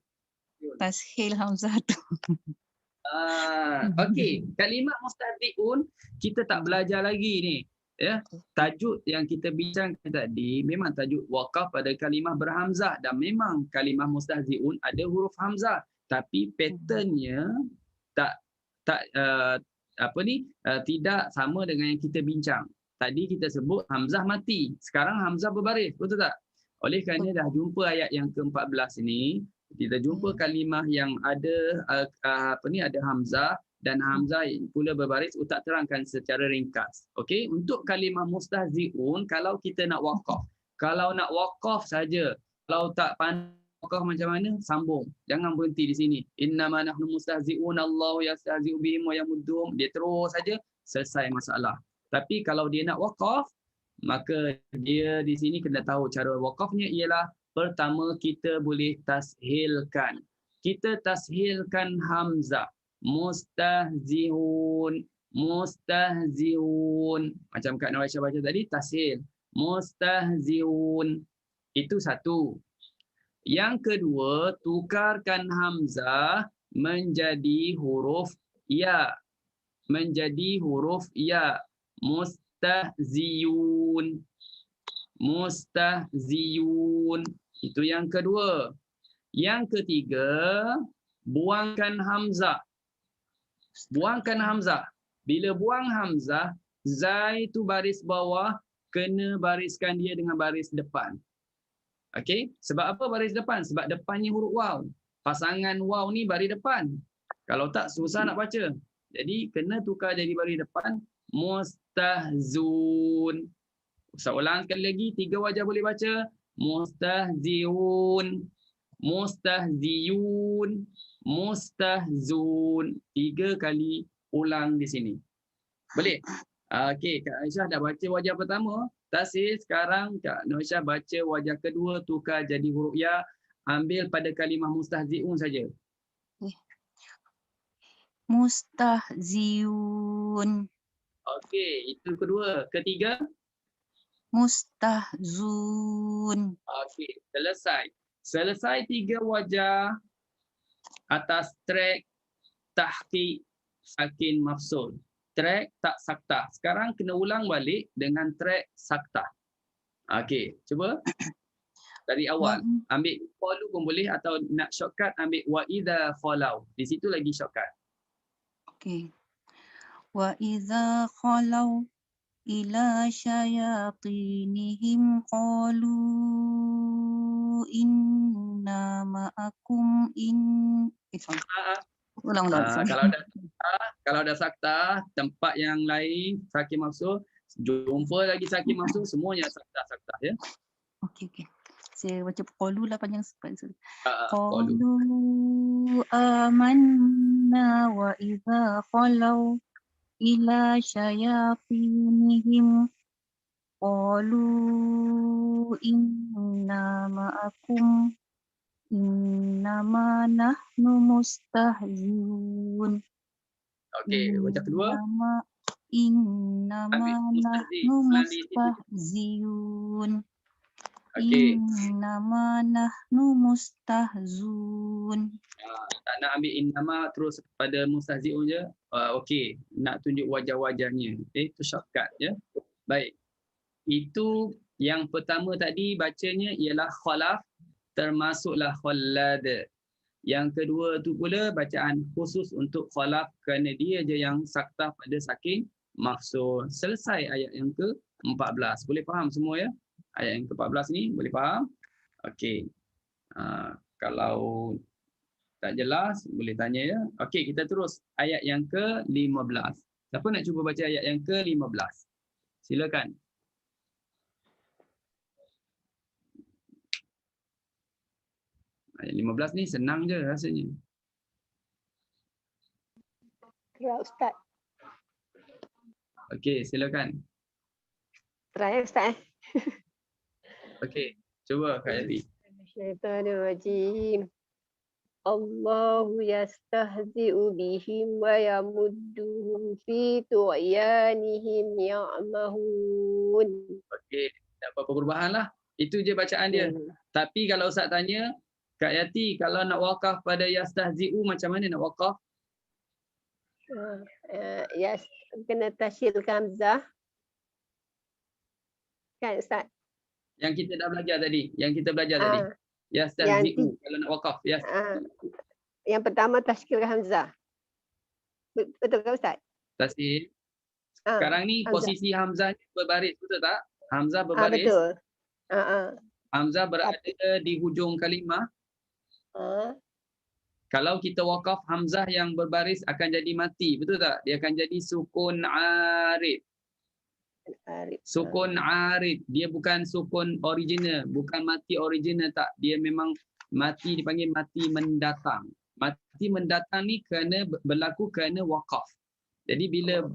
Speaker 4: Tashil hamzah tu.
Speaker 1: Okey, kalimah mustahziun kita tak belajar lagi ni. Ya, tajuk yang kita bincangkan tadi memang tajuk wakaf pada kalimah berhamzah, dan memang kalimah mustahziun ada huruf hamzah, tapi patternnya tidak sama dengan yang kita bincang. Tadi kita sebut hamzah mati, sekarang hamzah berbaris, betul tak? Oleh kerana dah jumpa ayat yang ke-14 ini, kita jumpa kalimah yang ada ada hamzah, dan hamzah pula berbaris, utak terangkan secara ringkas. Okey, untuk kalimah mustahziun, kalau kita nak waqaf, kalau nak waqaf saja, kalau tak pandai waqaf macam mana, sambung. Jangan berhenti di sini. Innama nahnu mustahziun, Allahu yastahzi'u bihim wa yamuddum. Dia terus saja, selesai masalah. Tapi kalau dia nak waqaf, maka dia di sini kena tahu cara waqafnya ialah pertama kita boleh tashilkan. Kita tashilkan hamzah. Mustahziun, mustahziun. Macam Kak Nur Aisyah baca tadi, tashil. Mustahziun. Itu satu. Yang kedua, tukarkan hamzah menjadi huruf ya. Menjadi huruf ya. Mustahziun. Mustahziun. Itu yang kedua. Yang ketiga, buangkan hamzah. Buangkan hamzah. Bila buang hamzah, zai tu baris bawah, kena bariskan dia dengan baris depan. Okey? Sebab apa baris depan? Sebab depannya huruf waw. Pasangan waw ni baris depan. Kalau tak, susah nak baca. Jadi, kena tukar jadi baris depan. Mustahzun. Saya ulang sekali lagi, 3 wajah boleh baca. Mustahziun. Mustahziun. Mustahzun. 3 kali ulang di sini. Boleh? Okey, Kak Aisyah dah baca wajah pertama. Tasir, sekarang Kak Nur Aisyah baca wajah kedua, tukar jadi huruf ya. Ambil pada kalimah mustahziun saja.
Speaker 4: mustahziun,
Speaker 1: Okey, itu kedua. Ketiga,
Speaker 4: mustahzun.
Speaker 1: okey, selesai. Selesai 3 wajah atas track tahqiq sakin mafsul. Track tak saktah. Sekarang kena ulang balik dengan track saktah. Okey, cuba dari
Speaker 4: Wa,
Speaker 1: awal. Ambil follow pun boleh atau nak shortcut ambil wa idza khalau. Di situ lagi shortcut.
Speaker 4: okay. Wa idza khalau ila syayatinihim qalu inna ma'akum sorry. Ulang. Sorry.
Speaker 1: Kalau dah saktah, tempat yang lain sakin mafsul, jumpa lagi sakin mafsul, semuanya saktah ya.
Speaker 4: Okey. Saya baca qalu lah panjang sekali.
Speaker 1: Qalu.
Speaker 4: Qalu amanna wa idza khalau ila syayatinihim qalu inna ma'akum innama nahnu mustahziun.
Speaker 1: Okey, wajah kedua.
Speaker 4: Innama
Speaker 1: Ambil
Speaker 4: nahnu
Speaker 1: mustahzi.
Speaker 4: mustahziun.
Speaker 1: Okey.
Speaker 4: Innama nahnu mustahzun.
Speaker 1: Tak nak ambil innama terus pada mustahziun je. Okey, nak tunjuk wajah-wajahnya. Itu shortcut ya. Baik. Itu yang pertama tadi bacanya ialah khalaf, termasuklah khallad. Yang kedua tu pula bacaan khusus untuk khalaf kerana dia je yang saktah pada sakin mafsul. Selesai ayat yang ke-14. Boleh faham semua ya? Ayat yang ke-14 ni boleh faham? Okey. Kalau tak jelas boleh tanya ya. Okey, kita terus ayat yang ke-15. Siapa nak cuba baca ayat yang ke-15? Silakan. Ayat 15 ni senang je rasanya.
Speaker 2: Ya Ustaz.
Speaker 1: Okey, silakan.
Speaker 2: Try Ustaz.
Speaker 1: Okey, cuba Kak Yati.
Speaker 2: Syaitanirrajim. Allahu yastahzi'u bihim wa yamudduhum fi tu'yanihim ya'mahun.
Speaker 1: Okey, tak apa-apa perubahan lah. Itu je bacaan dia. Tapi kalau Ustaz tanya, Kak Yati, kalau nak wakaf pada yastahzi'u macam mana nak wakaf?
Speaker 2: Yes, kena tasyil hamzah. Kan Ustaz?
Speaker 1: Yang kita dah belajar tadi. Yang kita belajar tadi. Yastahzi'u. Kalau nak wakaf.
Speaker 2: Yang pertama tasyil hamzah. Betul ke Ustaz?
Speaker 1: Tasyil. Sekarang ni
Speaker 2: hamzah.
Speaker 1: Posisi hamzah berbaris. Betul tak? Hamzah berbaris.
Speaker 2: Betul.
Speaker 1: Hamzah berada di hujung kalimah. Kalau kita wakaf hamzah yang berbaris akan jadi mati, betul tak? Dia akan jadi sukun arid. Sukun arid, dia bukan sukun original, bukan mati original tak. Dia memang mati, dipanggil mati mendatang. Mati mendatang ni kerana berlaku kerana wakaf. Jadi bila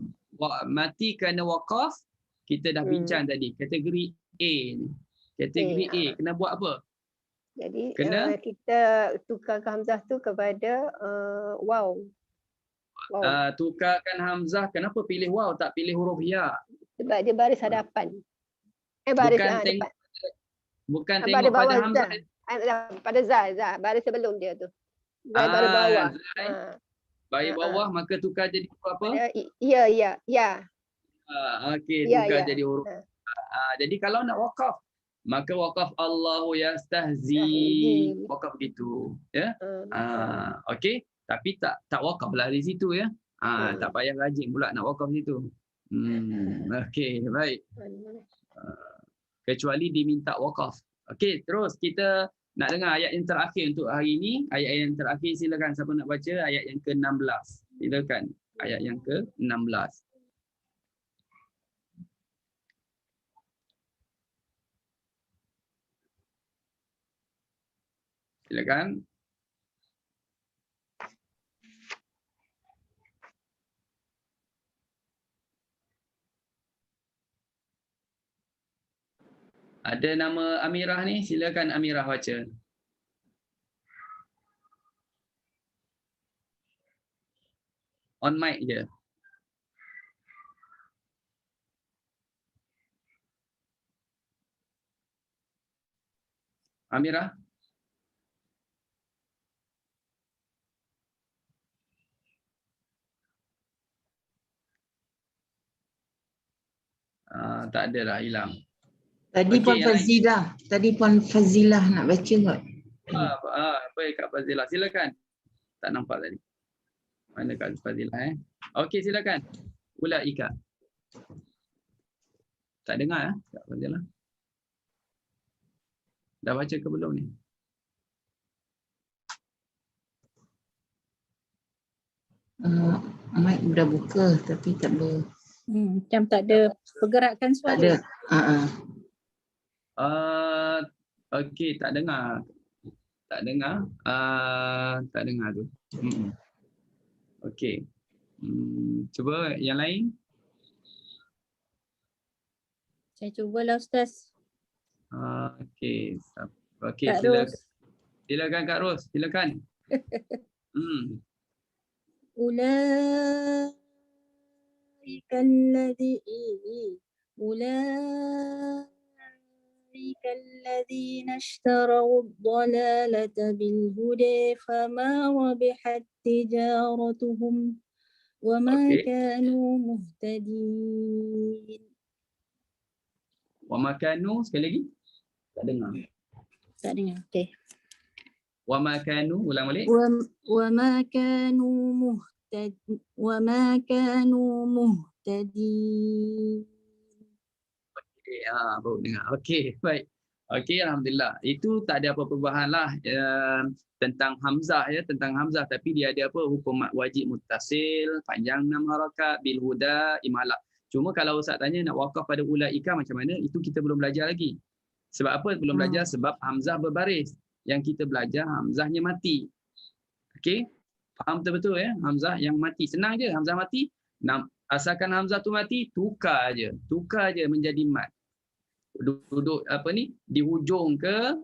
Speaker 1: mati kerana wakaf, kita dah bincang tadi, kategori A ni. Kategori A, kena buat apa?
Speaker 2: Jadi kita tukar hamzah tu kepada waw.
Speaker 1: Tukarkan hamzah, kenapa pilih waw tak pilih huruf ya?
Speaker 2: Sebab dia baris hadapan. Baris
Speaker 1: bukan
Speaker 2: depan.
Speaker 1: Bukan tengok pada hamzah.
Speaker 2: Pada za, baris sebelum dia tu. Baris bawah.
Speaker 1: Baris bawah, maka tukar jadi huruf apa?
Speaker 2: Ya.
Speaker 1: Okey, tukar jadi huruf. Jadi kalau nak wakaf, maka wakaf Allahu yastahzi, wakaf gitu ya. Okey, tapi tak wakaf lah di situ ya. Tak payah rajin pula nak wakaf situ. Okey, baik. Kecuali diminta wakaf. Okey, terus kita nak dengar ayat yang terakhir untuk hari ini. Ayat yang terakhir, silakan siapa nak baca ayat yang ke-16. Silakan ayat yang ke-16. Silakan. Ada nama Amirah ni, silakan Amirah baca. On mic je. Amirah. Tak ada lah, hilang.
Speaker 5: Tadi
Speaker 1: Okey,
Speaker 5: Puan
Speaker 1: yang lain.
Speaker 5: Fazilah. Tadi Puan Fazilah nak baca kot.
Speaker 1: Baik Kak Fazilah, silakan. Tak nampak tadi. Mana Kak Fazilah Okey, silakan. Ulaika. Tak dengar Kak Fazilah. Dah baca ke belum ni?
Speaker 5: Mic dah buka tapi tak ada.
Speaker 6: Macam tak ada pergerakan
Speaker 5: Tak
Speaker 6: suara.
Speaker 5: ada.
Speaker 1: Okey, tak dengar. Tak dengar. Tak dengar tu. Okey. Cuba yang lain.
Speaker 6: Saya cubalah Ustaz.
Speaker 1: Okey. Okey,
Speaker 6: Kak
Speaker 1: silakan.
Speaker 6: Ros.
Speaker 1: Silakan Kak Ros, silakan.
Speaker 6: أولئك الذين اشتروا الضلالة بالهدى فما ربحت تجارتهم وما كانوا مهتدين.
Speaker 1: Wa makanu, sekali lagi. Tak dengar.
Speaker 6: Tak dengar. Okey.
Speaker 1: Wa makanu, ulang balik.
Speaker 6: وما كانوا مهتدين.
Speaker 1: Okey, baru dengar. Okey, baik. Okey, alhamdulillah. Itu tak ada apa perubahan lah tentang hamzah tentang hamzah, tapi dia ada apa hukum wajib muttasil, panjang 6 harakat, bil huda, imalah. Cuma kalau Ustaz tanya nak wakaf pada ulaika macam mana, itu kita belum belajar lagi. Sebab apa belum belajar? Sebab hamzah berbaris. Yang kita belajar hamzahnya mati. Okey? Faham betul-betul Hamzah yang mati. Senang je hamzah mati. Asalkan hamzah tu mati, tukar je menjadi mat. Duduk di hujung ke,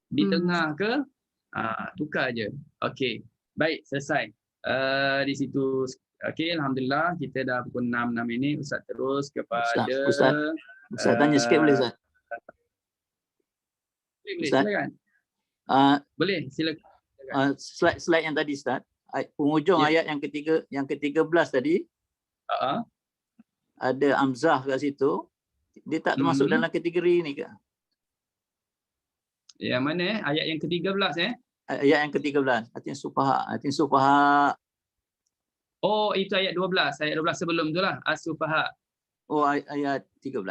Speaker 1: di tengah ke, tukar je. Okey. Baik, selesai. Di situ. Okey, alhamdulillah kita dah pukul 6 ini. Ustaz terus kepada
Speaker 3: Ustaz tanya sikit boleh Ustaz?
Speaker 1: Boleh, silakan. Boleh, silakan.
Speaker 3: Slide yang tadi Ustaz, penghujung ayat yang ke-13 tadi, ada hamzah kat situ, dia tak termasuk dalam kategori ni ke?
Speaker 1: Yang mana ayat yang ke-13
Speaker 3: Ayat yang ke-13, artinya sufaha.
Speaker 1: Oh, itu ayat 12. Ayat 12 sebelum tu lah. As-sufaha.
Speaker 3: Oh, ayat 13.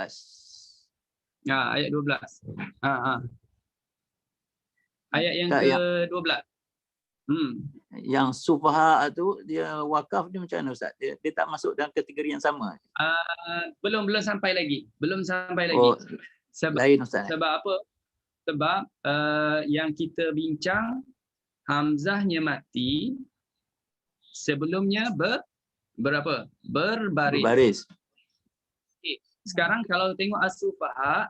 Speaker 1: Ayat 12. Ayat yang ke-12.
Speaker 3: Yang sufaha tu dia wakaf dia macam mana Ustaz? Dia tak masuk dalam kategori yang sama.
Speaker 1: Belum sampai lagi.
Speaker 3: Lain Ustaz.
Speaker 1: Sebab apa? Sebab yang kita bincang hamzahnya mati, sebelumnya berbaris. Okay. Sekarang kalau tengok as-sufaha,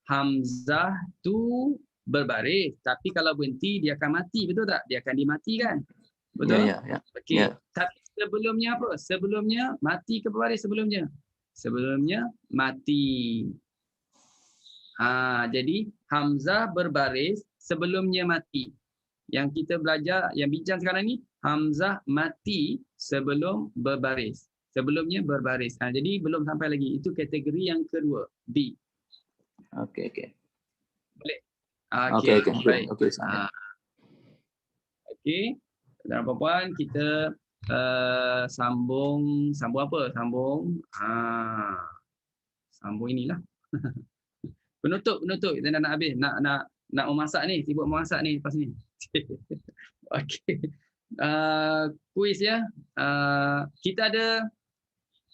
Speaker 1: hamzah tu berbaris, tapi kalau berhenti dia akan mati, betul tak? Dia akan dimatikan. Betul?
Speaker 3: Ya.
Speaker 1: Okey. Tapi sebelumnya apa? Sebelumnya mati ke berbaris sebelumnya? Sebelumnya mati. Jadi hamzah berbaris, sebelumnya mati. Yang kita belajar, yang bincang sekarang ni, hamzah mati sebelum berbaris. Sebelumnya berbaris. Jadi belum sampai lagi. Itu kategori yang kedua, B.
Speaker 3: Okey.
Speaker 1: Boleh?
Speaker 3: Okey.
Speaker 1: Baik. Okey. Dan puan-puan, kita sambung apa? Sambung inilah. Penutup. Kita nak habis. Nak memasak ni, sibuk memasak ni lepas ni. Okey. Kuis kita ada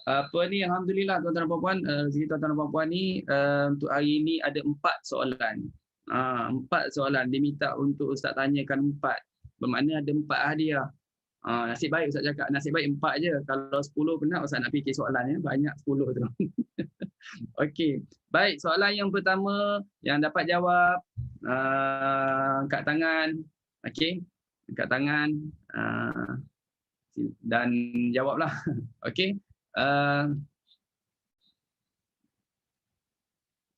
Speaker 1: alhamdulillah tuan-tuan dan puan-puan, tuan-tuan dan puan-puan ni untuk hari ini ada 4 soalan. 4 soalan diminta untuk Ustaz tanyakan 4. Bermakna ada 4 hadiah. Nasib baik Ustaz cakap, nasib baik 4 je. Kalau 10 penat Ustaz nak fikir soalan banyak 10 tu. Okey. Baik, soalan yang pertama yang dapat jawab angkat tangan. Okey. Angkat tangan. dan jawablah. Okey.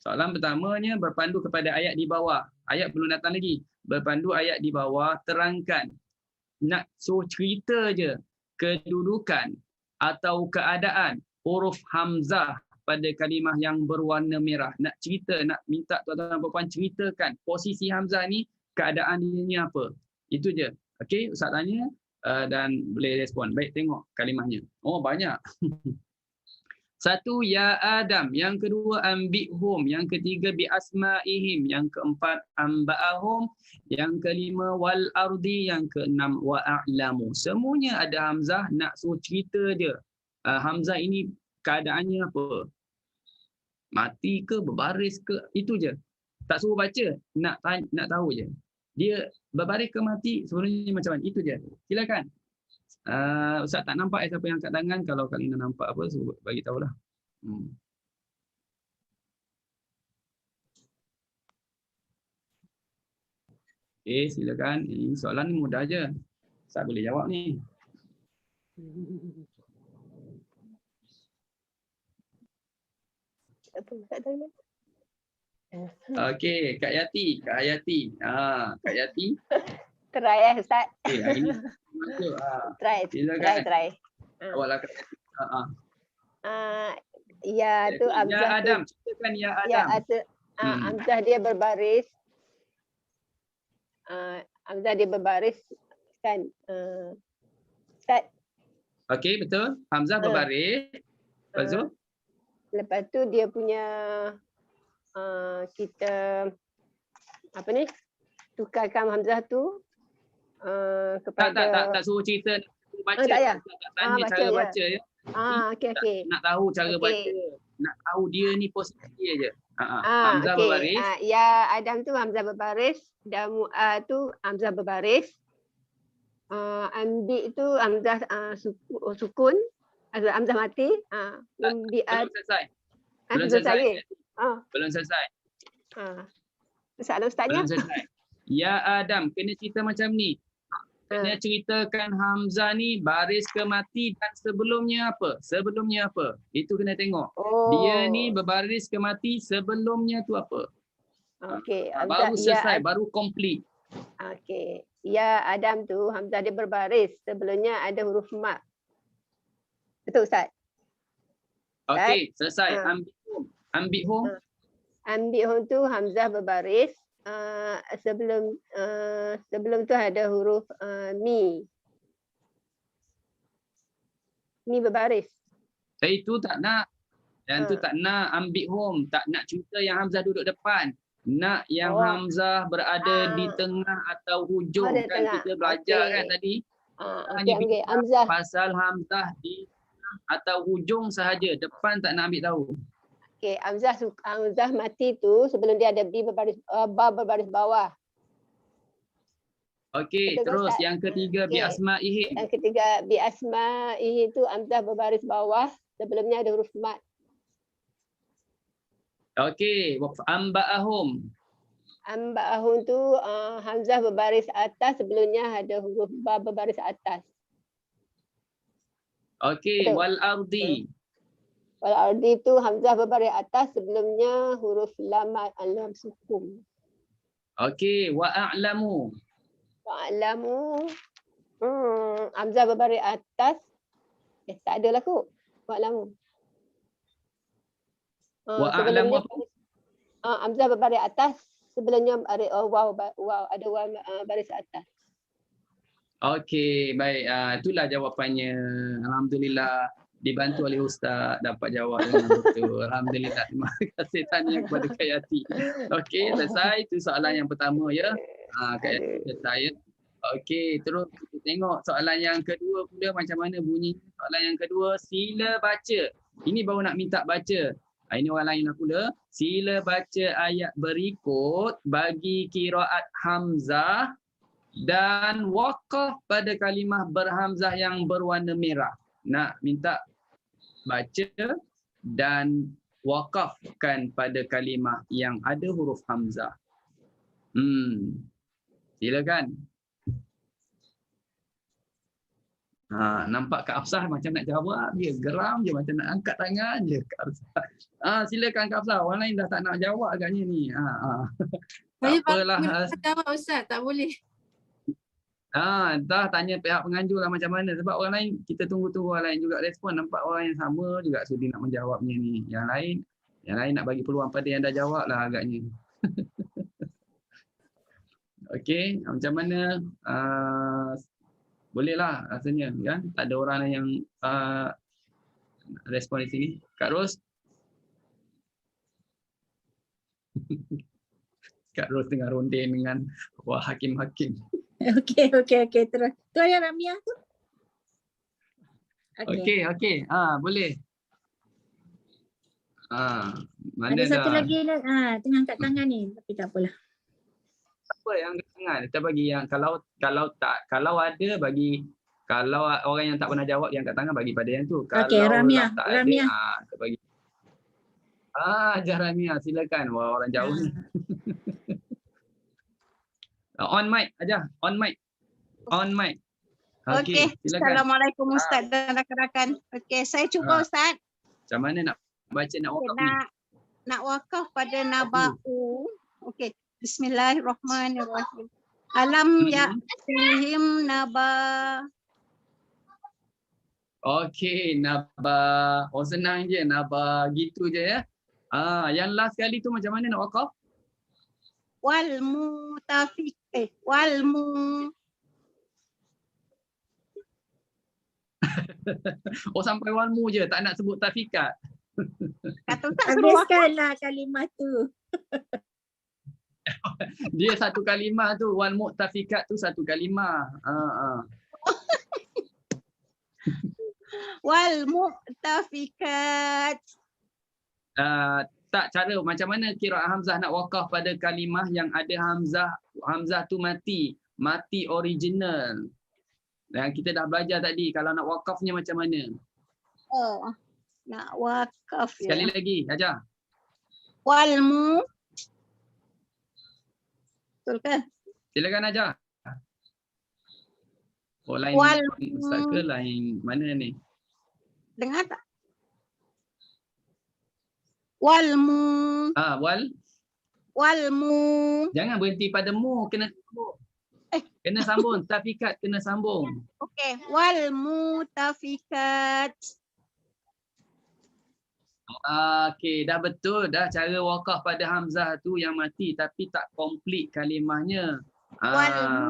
Speaker 1: Soalan pertamanya berpandu kepada ayat di bawah. Ayat belum datang lagi. Berpandu ayat di bawah, terangkan. Nak suruh cerita je kedudukan atau keadaan huruf hamzah pada kalimah yang berwarna merah. Nak cerita, nak minta tuan-tuan dan puan ceritakan posisi hamzah ni, keadaan dia ni apa. Itu je. Okey, Ustaz tanya dan boleh respon. Baik, tengok kalimahnya. Oh, banyak. Satu, ya Adam. Yang kedua, ambihum. Yang ketiga, bi asma'ihim. Yang keempat, amba'ahum. Yang kelima, wal ardi. Yang keenam, wa'a'lamu. Semuanya ada hamzah, nak suruh cerita je. Hamzah ini keadaannya apa? Mati ke, berbaris ke, itu je. Tak suruh baca, nak tahu je. Dia berbaris ke mati, sebenarnya macam mana? Itu je. Silakan. Ustaz tak nampak siapa yang angkat tangan. Kalau kalian nampak apa, so bagi tahulah. Okay, silakan. Ini soalan ni mudah je. Ustaz boleh jawab ni. Okey, Kak Yati. Kak Yati.
Speaker 2: Try Ustaz.
Speaker 1: Okay, hari ni masuk.
Speaker 2: Try.
Speaker 1: Awaklah Kak Yati.
Speaker 2: Ya tu
Speaker 1: Ya
Speaker 2: hamzah
Speaker 1: Adam,
Speaker 2: tu.
Speaker 1: ceritakan ya
Speaker 2: Ya
Speaker 1: Adam.
Speaker 2: hamzah dia berbaris. Hamzah dia berbaris kan. Ustaz.
Speaker 1: Okey, betul. Hamzah berbaris. Lepas tu?
Speaker 2: Lepas tu dia punya kita apa ni? Tukarkan hamzah tu kepada
Speaker 1: Tak suruh cerita, baca.
Speaker 2: tak payah.
Speaker 1: Tak tanya
Speaker 2: baca
Speaker 1: cara
Speaker 2: je.
Speaker 1: baca ya.
Speaker 2: Okey.
Speaker 1: Nak tahu cara
Speaker 2: Okey.
Speaker 1: baca, nak tahu dia ni posisi dia je. Hamzah
Speaker 2: Okey.
Speaker 1: berbaris.
Speaker 2: Ya Adam tu hamzah berbaris, dan mu'a tu hamzah berbaris. Ambi tu hamzah sukun, hamzah mati. Membi'at
Speaker 1: Belum selesai.
Speaker 2: belum selesai.
Speaker 1: Belum selesai.
Speaker 2: Soalan ustaznya?
Speaker 1: Belum selesai. Ya Adam, kena cerita macam ni. Kena ceritakan hamzah ni baris ke mati dan sebelumnya apa? Sebelumnya apa? Itu kena tengok. Dia ni berbaris ke mati, sebelumnya tu apa?
Speaker 2: Okey.
Speaker 1: Baru selesai, baru complete.
Speaker 2: Okey. Ya Adam tu hamzah dia berbaris, sebelumnya ada huruf mat. Betul Ustaz?
Speaker 1: Okey, selesai. Ambihum.
Speaker 2: Ambihum tu hamzah berbaris. Sebelum tu ada huruf mi. Mi berbaris.
Speaker 1: Itu tak nak. Yang tu tak nak ambihum, tak nak cerita yang hamzah duduk depan. Nak yang hamzah berada di tengah atau hujung kan
Speaker 2: tengah.
Speaker 1: kita belajar kan tadi. Hanya
Speaker 2: Hamzah.
Speaker 1: pasal hamzah di atau hujung sahaja, depan tak nak ambil tahu.
Speaker 2: Okey, hamzah mati tu sebelum dia ada bi berbaris ba berbaris bawah.
Speaker 1: Okey, terus yang ketiga bi asma'ihim.
Speaker 2: Yang ketiga bi asma'ihi tu hamzah berbaris bawah, sebelumnya ada huruf mat.
Speaker 1: Okey, amba'ahum.
Speaker 2: Amba'ahum tu hamzah berbaris atas, sebelumnya ada huruf ba berbaris atas.
Speaker 1: Okey, wal ardi.
Speaker 2: Wal ardi tu hamzah berbaris atas, sebelumnya huruf lam sukun.
Speaker 1: Okey, wa a'lamu.
Speaker 2: Wa a'lamu. Hamzah berbaris atas. Tak adalah kot. Wa a'lamu.
Speaker 1: Wa a'lamu apa?
Speaker 2: Hamzah berbaris atas, sebelumnya ada waw ada waw baris atas.
Speaker 1: Okey, baik. Itulah jawapannya. Alhamdulillah dibantu oleh Ustaz dapat jawab dengan betul. Alhamdulillah. Terima kasih tanya kepada Kak Yati. Okey, selesai. Itu soalan yang pertama ya. Kak Yati selesai ya. Okey, terus kita tengok soalan yang kedua pula macam mana bunyi. Soalan yang kedua, sila baca. Ini baru nak minta baca. Ini orang lain lah pula. Sila baca ayat berikut bagi qiraat hamzah dan waqaf pada kalimah berhamzah yang berwarna merah. Nak minta baca dan waqafkan pada kalimah yang ada huruf hamzah. Silakan. Nampak Kak Hafsah macam nak jawab dia, geram je macam nak angkat tangan je Kak Hafsah. Silakan Kak Hafsah, orang lain dah tak nak jawab agaknya ni. Tak apalah.
Speaker 7: Jawab Ustaz, tak boleh.
Speaker 1: Dah tanya pihak penganjur lah macam mana, sebab orang lain kita tunggu-tunggu orang lain juga respon, nampak orang yang sama juga sudi nak menjawabnya ni. Yang lain nak bagi peluang pada yang dah jawab lah agaknya. Okey, macam mana? Bolehlah rasanya kan, tak ada orang yang respon di sini. Kak Ros. Kak Ros tengah rondin dengan hakim-hakim.
Speaker 6: Okey. Terus. Tu yang Ramia tu.
Speaker 1: Okey. Boleh. Mana
Speaker 6: Ada satu
Speaker 1: dah?
Speaker 6: lagi tengah angkat tangan ni, tapi tak apalah.
Speaker 1: Apa yang angkat tangan? Kita bagi yang kalau ada bagi, kalau orang yang tak pernah jawab yang angkat tangan bagi pada yang tu. Kalau
Speaker 6: Ramia.
Speaker 1: tak
Speaker 6: Ramia.
Speaker 1: ada, kita bagi. Ramia, silakan. Wah, orang jauh ni. On mic aja, on mic.
Speaker 8: Okey,
Speaker 1: silakan.
Speaker 8: Assalamualaikum Ustaz dan rakan-rakan. Okey, saya cuba Ustaz.
Speaker 1: Macam mana nak baca nak wakaf ni?
Speaker 8: Nak wakaf pada naba'u. Okey, bismillahirrahmanirrahim. Alam ya'tihim naba.
Speaker 1: Okey, naba. Oh, senang je, naba gitu je ya. Yang last kali tu macam mana nak wakaf?
Speaker 8: Wal mutafiq
Speaker 1: Oh, sampai walmu je, tak nak sebut tafikat.
Speaker 8: Kata tak suruh wakaf.
Speaker 6: Habiskanlah kalimah tu.
Speaker 1: Dia satu kalimah tu, wal mu'tafikat tu satu kalimah.
Speaker 8: Wal mu'tafikat.
Speaker 1: Tak, cara macam mana qiraat Hamzah nak wakaf pada kalimah yang ada Hamzah tu mati original. Yang kita dah belajar tadi, kalau nak wakafnya macam mana?
Speaker 8: Oh, nak wakaf ya.
Speaker 1: Sekali lagi, ajar.
Speaker 8: Wal mu. Betul ke?
Speaker 1: Silakan ajar. Oh, lain Ustaz ke lain mana ni?
Speaker 8: Dengar tak? Walmu. Walmu.
Speaker 1: Jangan berhenti pada mu, kena sambung. Kena sambung, tafikat kena sambung.
Speaker 8: Okey, walmu tafikat.
Speaker 1: Okey, dah betul dah cara wakaf pada Hamzah tu yang mati tapi tak komplit kalimahnya.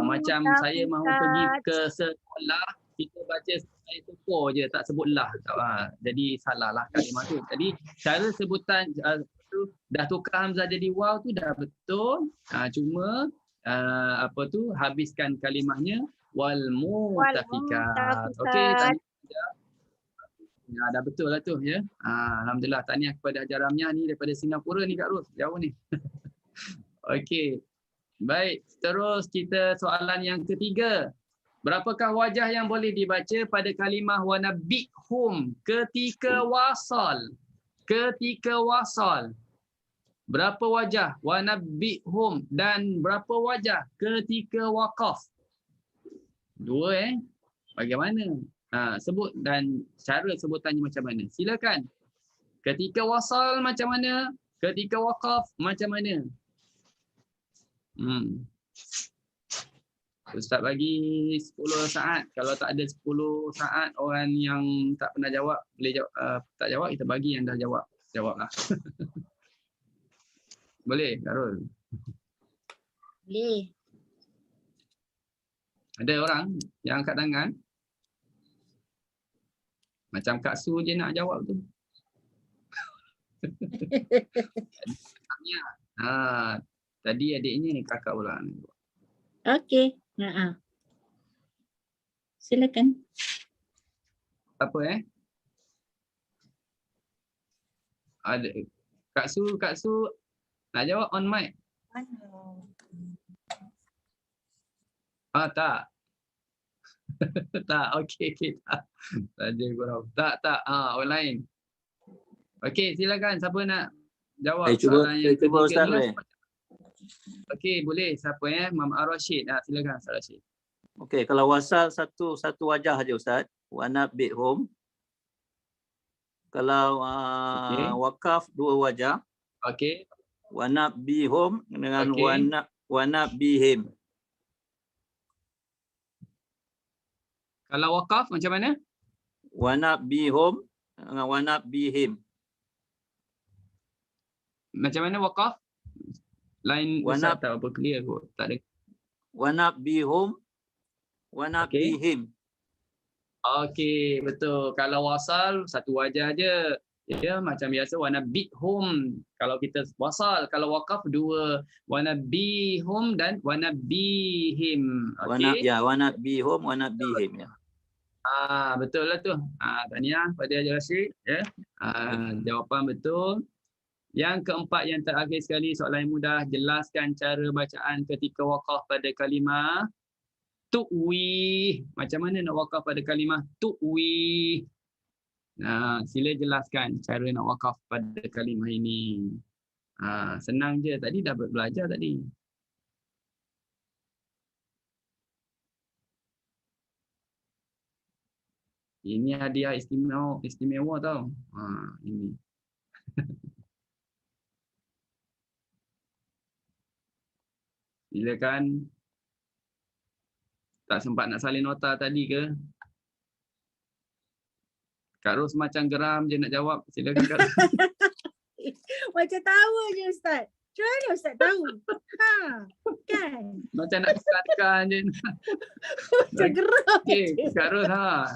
Speaker 1: Macam saya mahu pergi ke sekolah, kita baca saya tukur je, tak sebut lah. Jadi salah lah kalimah tu. Jadi cara sebutan dah tukar Hamzah jadi waw tu dah betul. Cuma habiskan kalimahnya wal mutafikat. Okey, tanya. Dah betul lah tu ya. Alhamdulillah, tahniah kepada Hajar Ramiah ni daripada Singapura ni Kak Ros, jauh ni. Okey. Baik, terus kita soalan yang ketiga. Berapakah wajah yang boleh dibaca pada kalimah wa nabbihum ketika wasal? Ketika wasal. Berapa wajah wa nabbihum dan berapa wajah ketika waqaf? Dua Bagaimana? Sebut dan cara sebutannya macam mana? Silakan. Ketika wasal macam mana? Ketika waqaf macam mana? Ustaz bagi 10 saat. Kalau tak ada 10 saat, orang yang tak pernah jawab boleh jawab, tak jawab kita bagi yang dah jawab. Jawablah. Boleh, Karul?
Speaker 6: Boleh.
Speaker 1: Ada orang yang angkat tangan. Macam Kak Su je nak jawab tu. Tadi adiknya ni kakak pula.
Speaker 6: Okey. Silakan.
Speaker 1: Apa Ada Kak Su nak jawab on mic. Tak. Tak, okey tak. Saja gurau. Tak. Orang lain. Okey, silakan siapa nak jawab soalan yang
Speaker 3: cuba
Speaker 1: ketiga
Speaker 3: Ustaz
Speaker 1: ni. Okey, boleh. Siapa Mam Ar-Rashid. Silakan Ustaz Rashid.
Speaker 3: Okey, kalau wasal satu wajah aja Ustaz. Wanna be home. Kalau
Speaker 1: Okey.
Speaker 3: wakaf dua wajah.
Speaker 1: Okey.
Speaker 3: Wanna be home dengan
Speaker 1: Okey.
Speaker 3: wanna be him.
Speaker 1: Kalau wakaf macam mana?
Speaker 3: Wanna be home dengan wanna be him.
Speaker 1: Macam mana wakaf? Lain
Speaker 3: Wanna-
Speaker 1: Ustaz tak apa clear kot. Tak ada.
Speaker 3: Wanna be home, wanna be
Speaker 1: Okey.
Speaker 3: him.
Speaker 1: Okey, betul. Kalau wasal satu wajah je. Ya, macam biasa wanna be home. Kalau kita wasal, kalau wakaf dua, wanna be home dan wanna be him.
Speaker 3: Wanna
Speaker 1: Okey.
Speaker 3: wanna be home, wanna be him ya.
Speaker 1: Betul lah tu. Tahniah pada Haji Rashid, ya. Jawapan betul. Yang keempat yang terakhir sekali, soalan yang mudah, jelaskan cara bacaan ketika wakaf pada kalimah tu'wi. Macam mana nak wakaf pada kalimah tu'wi? Sila jelaskan cara nak wakaf pada kalimah ini. Senang je, tadi dah belajar tadi. Ini hadiah istimewa tau. Ini. Silakan. Tak sempat nak salin nota tadi ke? Kak Ros macam geram je nak jawab. Silakan Kak Ros.
Speaker 6: Macam tahu je Ustaz. Macam mana Ustaz tahu? Kan?
Speaker 1: Macam nak kesatkan je.
Speaker 6: Macam geram
Speaker 1: Okey,
Speaker 6: je.
Speaker 1: Kak Ros
Speaker 6: Ah.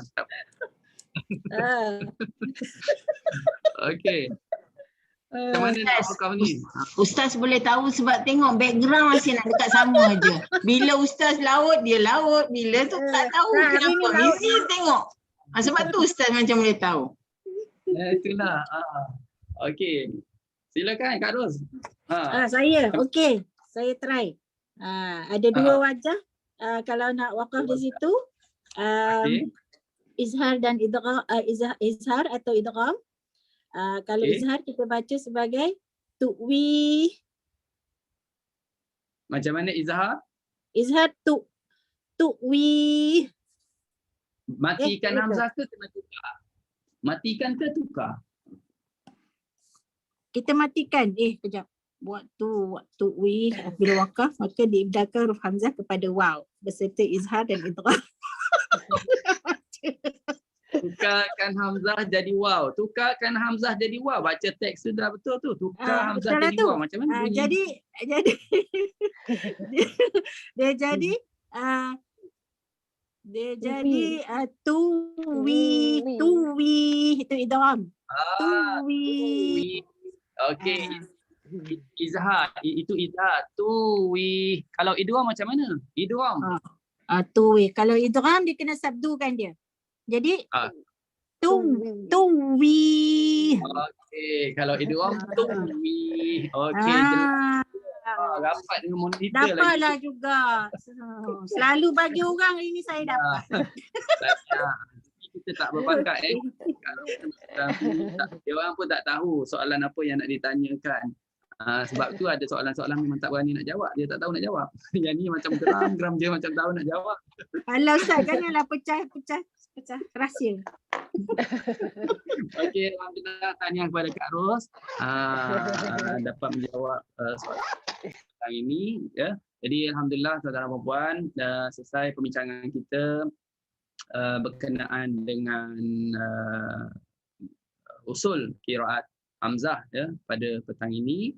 Speaker 1: Okey. Macam mana nak wakaf ni?
Speaker 5: Ustaz boleh tahu sebab tengok background masih nak dekat sama je. Bila Ustaz laut, dia laut. Bila tu tak tahu
Speaker 6: hari ni
Speaker 5: kenapa.
Speaker 6: laut.
Speaker 5: Busy tengok. Sebab tu Ustaz macam boleh tahu.
Speaker 1: Itulah. Okey. Silakan Kak Ros.
Speaker 6: Saya, okey. Saya try. Ada dua wajah. Kalau nak wakaf di situ,
Speaker 1: Okey.
Speaker 6: izhar dan idgham, izhar atau idgham. Kalau
Speaker 1: Okey.
Speaker 6: izhar kita baca sebagai tu'wi.
Speaker 1: Macam mana izhar?
Speaker 6: Izhar tu'wi.
Speaker 1: Matikan
Speaker 6: betul.
Speaker 1: hamzah ke kena tukar? Matikan ke tukar?
Speaker 6: Kita matikan. Kejap. Waktu wi bila wakaf maka diibdalkan huruf hamzah kepada waw beserta izhar dan idgham.
Speaker 1: Tukarkan hamzah jadi waw. Tukarkan hamzah jadi waw. Baca teks tu dah betul tu. Tukar hamzah
Speaker 6: betul lah
Speaker 1: jadi
Speaker 6: tu.
Speaker 1: waw. Macam mana bunyi?
Speaker 6: Jadi dia jadi tuwi itu idgham. Tuwi.
Speaker 1: Okey. Izhar. Itu izhar. Tuwi. Kalau idgham macam mana? Idgham.
Speaker 6: Tuwi. Kalau idgham dia kena sabdukan dia. Jadi tuwi.
Speaker 1: Okey. Kalau idgham tuwi. Okey. Rapat dengan monitor lagi.
Speaker 6: Dapatlah juga. Selalu bagi orang ini saya dapat.
Speaker 1: Kita tak berpangkat Kalau dia orang pun tak tahu soalan apa yang nak ditanyakan. Sebab tu ada soalan-soalan memang tak berani nak jawab. Dia tak tahu nak jawab. Yang ni macam geram je macam tahu nak jawab.
Speaker 6: Alah Ustaz, janganlah pecah rahsia.
Speaker 1: Okey, alhamdulillah tahniah kepada Kak Ros dapat menjawab soalan ini ya. Jadi alhamdulillah saudara dan puan dah selesai perbincangan kita berkenaan dengan usul qiraat hamzah ya pada petang ini.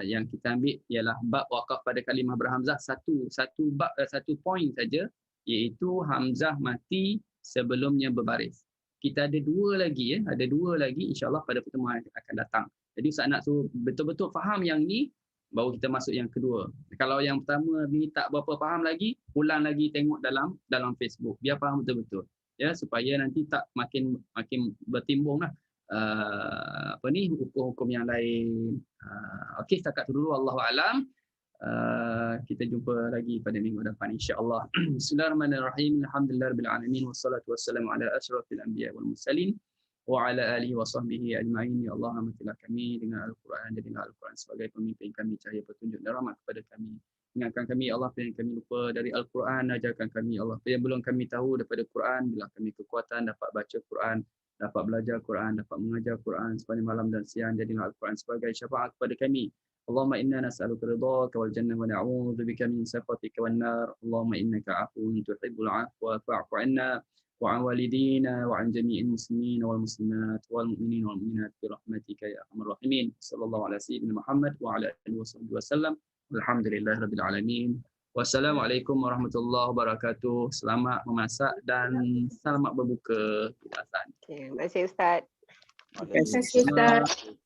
Speaker 1: Yang kita ambil ialah bab wakaf pada kalimah berhamzah satu poin saja, iaitu hamzah mati sebelumnya berbaris. Kita ada dua lagi insya-Allah pada pertemuan yang akan datang. Jadi Ustaz nak suruh betul-betul faham yang ni baru kita masuk yang kedua. Kalau yang pertama ni tak berapa faham lagi, ulang lagi tengok dalam Facebook biar faham betul-betul. Ya, supaya nanti tak makin bertimbunglah hukum-hukum yang lain. Okey, setakat tu dulu, wallahu alam. Kita jumpa lagi pada minggu depan insya-Allah. Bismillahirrahmanirrahim. Alhamdulillahirabbil alamin wassalatu wassalamu ala asyrafil anbiya wal mursalin wa ala alihi wa sahbihi ajma'in. Ya Allah, rahmatilah kami dengan Al-Quran, jadilah Al-Quran sebagai pemimpin kami, cahaya petunjuk dan rahmat kepada kami. Ingatkan kami Allah apa yang kami lupa dari Al-Quran. Ajarkan kami Allah apa yang belum kami tahu daripada Quran. Bila kami kekuatan dapat baca Quran, dapat belajar Quran, dapat mengajar Quran sepanjang malam dan siang. Jadilah Al-Quran sebagai syafaat kepada kami. Allahumma inna nas'aluka ridhaka wal jannah wa na'udzubika min sakhatika wan nar. Allahumma innaka 'afuwun tuhibbul 'afwa fa'fu 'anna wa 'an walidina wa 'an jami'il muslimin wal muslimat wal mu'minin wal mu'minat bi rahmatika ya arhamar rahimin. Sallallahu ala sayyidina Muhammad wa ala alihi wasallam. Alhamdulillahirabbil alamin. Wassalamualaikum warahmatullahi wabarakatuh. Selamat memasak dan selamat berbuka.
Speaker 2: Terima kasih Ustaz.
Speaker 6: Terima kasih Ustaz.